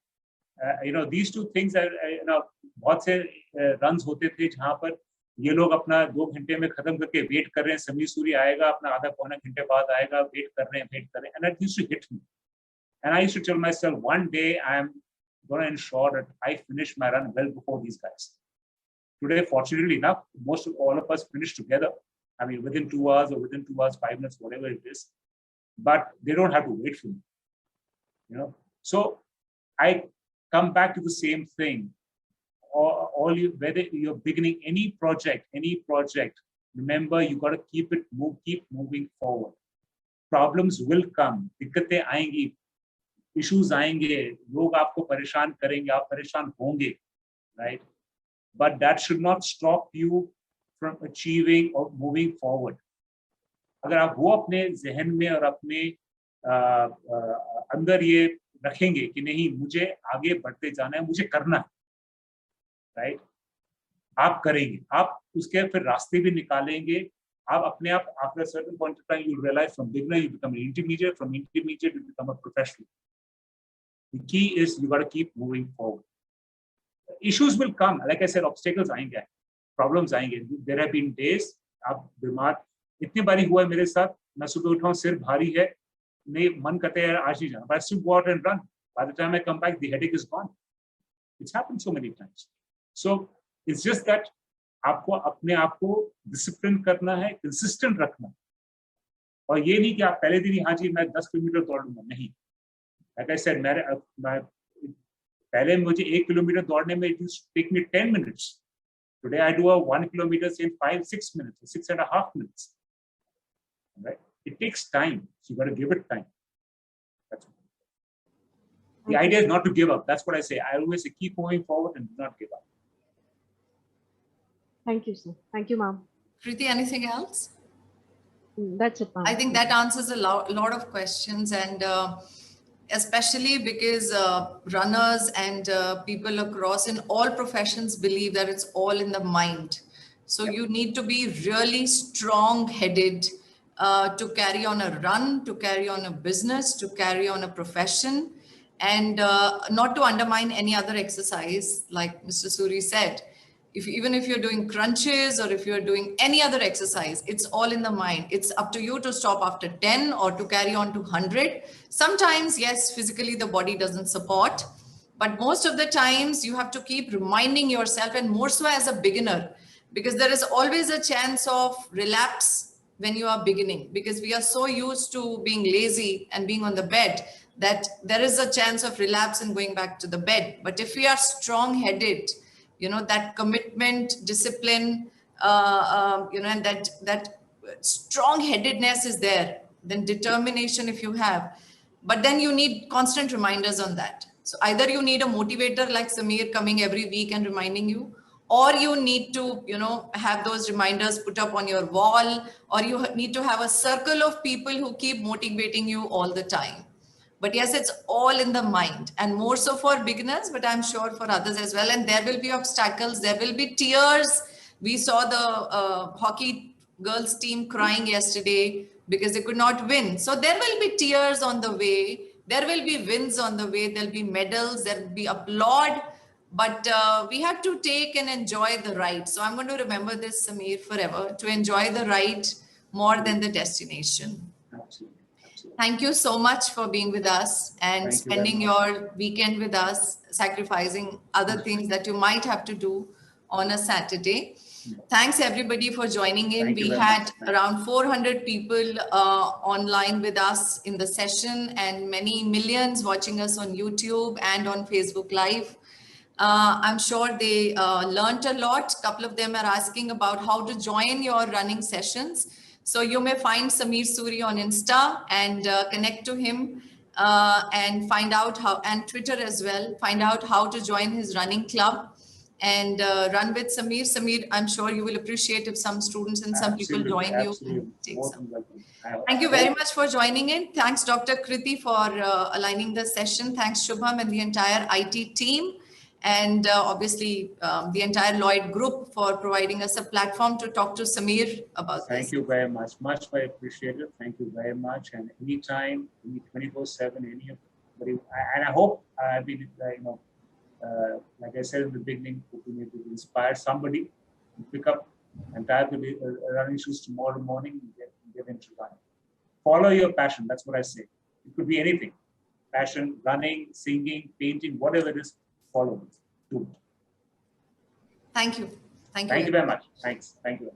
C: These two things are, बहुत से runs होते थे जहाँ पर ये लोग अपना 2 घंटे में खत्म करके वेट कर रहे हैं, समीर सूरी आएगा, अपना आधा पौना घंटे बाद आएगा, वेट कर रहे हैं, and that used to hit me. And I used to tell myself, one day I am going to ensure that I finish my run well before these guys. Today, fortunately enough, all of us finish together. Within 2 hours or within 2 hours, 5 minutes, whatever it is. But they don't have to wait for me. So I come back to the same thing. Whether you're beginning any project, remember you got to keep moving forward. Problems will come, दिक्कतें आएंगी, issues आएंगे, लोग आपको परेशान करेंगे, आप परेशान होंगे, right? But that should not stop you from achieving or moving forward. अगर आप वो अपने जहन में और अपने अंदर ये रखेंगे कि नहीं, मुझे आगे बढ़ते जाना है, मुझे करना है, राइट? आप करेंगे, आप उसके फिर रास्ते भी निकालेंगे. आप अपने आप after a certain point of time you realize from beginner you become an intermediate, from intermediate you become a professional. The key is you got to keep moving forward. Issues will come, like I said, obstacles आएंगे, problems आएंगे. There have been days आप बीमार, इतनी बारी हुआ है मेरे साथ, मैं सुबह उठाऊं सिर भारी है, नहीं मन करते है आज नहीं जाना, but I still go out and run. By the time I come back, the headache is gone. It's happened so many times. So it's just that आपको अपने आप को डिसिप्लिन करना है, कंसिस्टेंट रखना है, और ये नहीं कि आप पहले दिन ही हाँ जी मैं 10 किलोमीटर दौड़ लूंगा, नहीं. Like I said, पहले मुझे 1 किलोमीटर दौड़ने में it used to take me 10 minutes. Today I do a 1 kilometer in 5-6 minutes, 6.5 minutes. Right? It takes time. So you got to give it time. That's what. The idea is not to give up. That's what I say. I always say keep moving forward and do not give up.
D: Thank you, sir. Thank you, ma'am.
B: Preeti, anything else?
D: That's it, ma'am.
B: I think that answers a lot of questions, and especially because runners and people across in all professions believe that it's all in the mind. So you need to be really strong-headed to carry on a run, to carry on a business, to carry on a profession, and not to undermine any other exercise, like Mr. Suri said. Even if you're doing crunches or if you're doing any other exercise, it's all in the mind. It's up to you to stop after 10 or to carry on to 100. Sometimes, yes, physically the body doesn't support, but most of the times you have to keep reminding yourself, and more so as a beginner, because there is always a chance of relapse when you are beginning, because we are so used to being lazy and being on the bed that there is a chance of relapse and going back to the bed. But if we are strong-headed, that commitment, discipline, and that strong-headedness is there, then determination if you have, but then you need constant reminders on that. So either you need a motivator like Samir coming every week and reminding you, or you need to, have those reminders put up on your wall, or you need to have a circle of people who keep motivating you all the time. But yes, it's all in the mind, and more so for beginners, but I'm sure for others as well. And there will be obstacles, there will be tears. We saw the hockey girls team crying yesterday because they could not win. So there will be tears on the way. There will be wins on the way. There'll be medals, there'll be applaud, but we have to take and enjoy the ride. So I'm going to remember this, Samir, forever, to enjoy the ride more than the destination.
C: Absolutely.
B: Thank you so much for being with us and spending your weekend with us, sacrificing other things that you might have to do on a Saturday. Thanks everybody for joining in. We had around 400 people online with us in the session, and many millions watching us on YouTube and on Facebook Live. I'm sure they learned a lot. A couple of them are asking about how to join your running sessions. So you may find Samir Suri on Insta and connect to him and find out how, and Twitter as well, find out how to join his running club and run with Samir. Samir, I'm sure you will appreciate if some students and some people join you. Thank you very much for joining in. Thanks, Dr. Kriti, for aligning the session. Thanks, Shubham and the entire IT team. And obviously the entire Lloyd group for providing us a platform to talk to Samir about this.
C: Thank you very much. Much appreciated. Thank you very much. And anytime, 24/7, anybody, and I hope I've been, like I said in the beginning, hoping to inspire somebody to pick up and tie the running shoes tomorrow morning and get into running. Follow your passion. That's what I say. It could be anything. Passion, running, singing, painting, whatever it is. Follow it. Do it.
B: Thank you.
C: Thank you very much. Thanks. Thank you.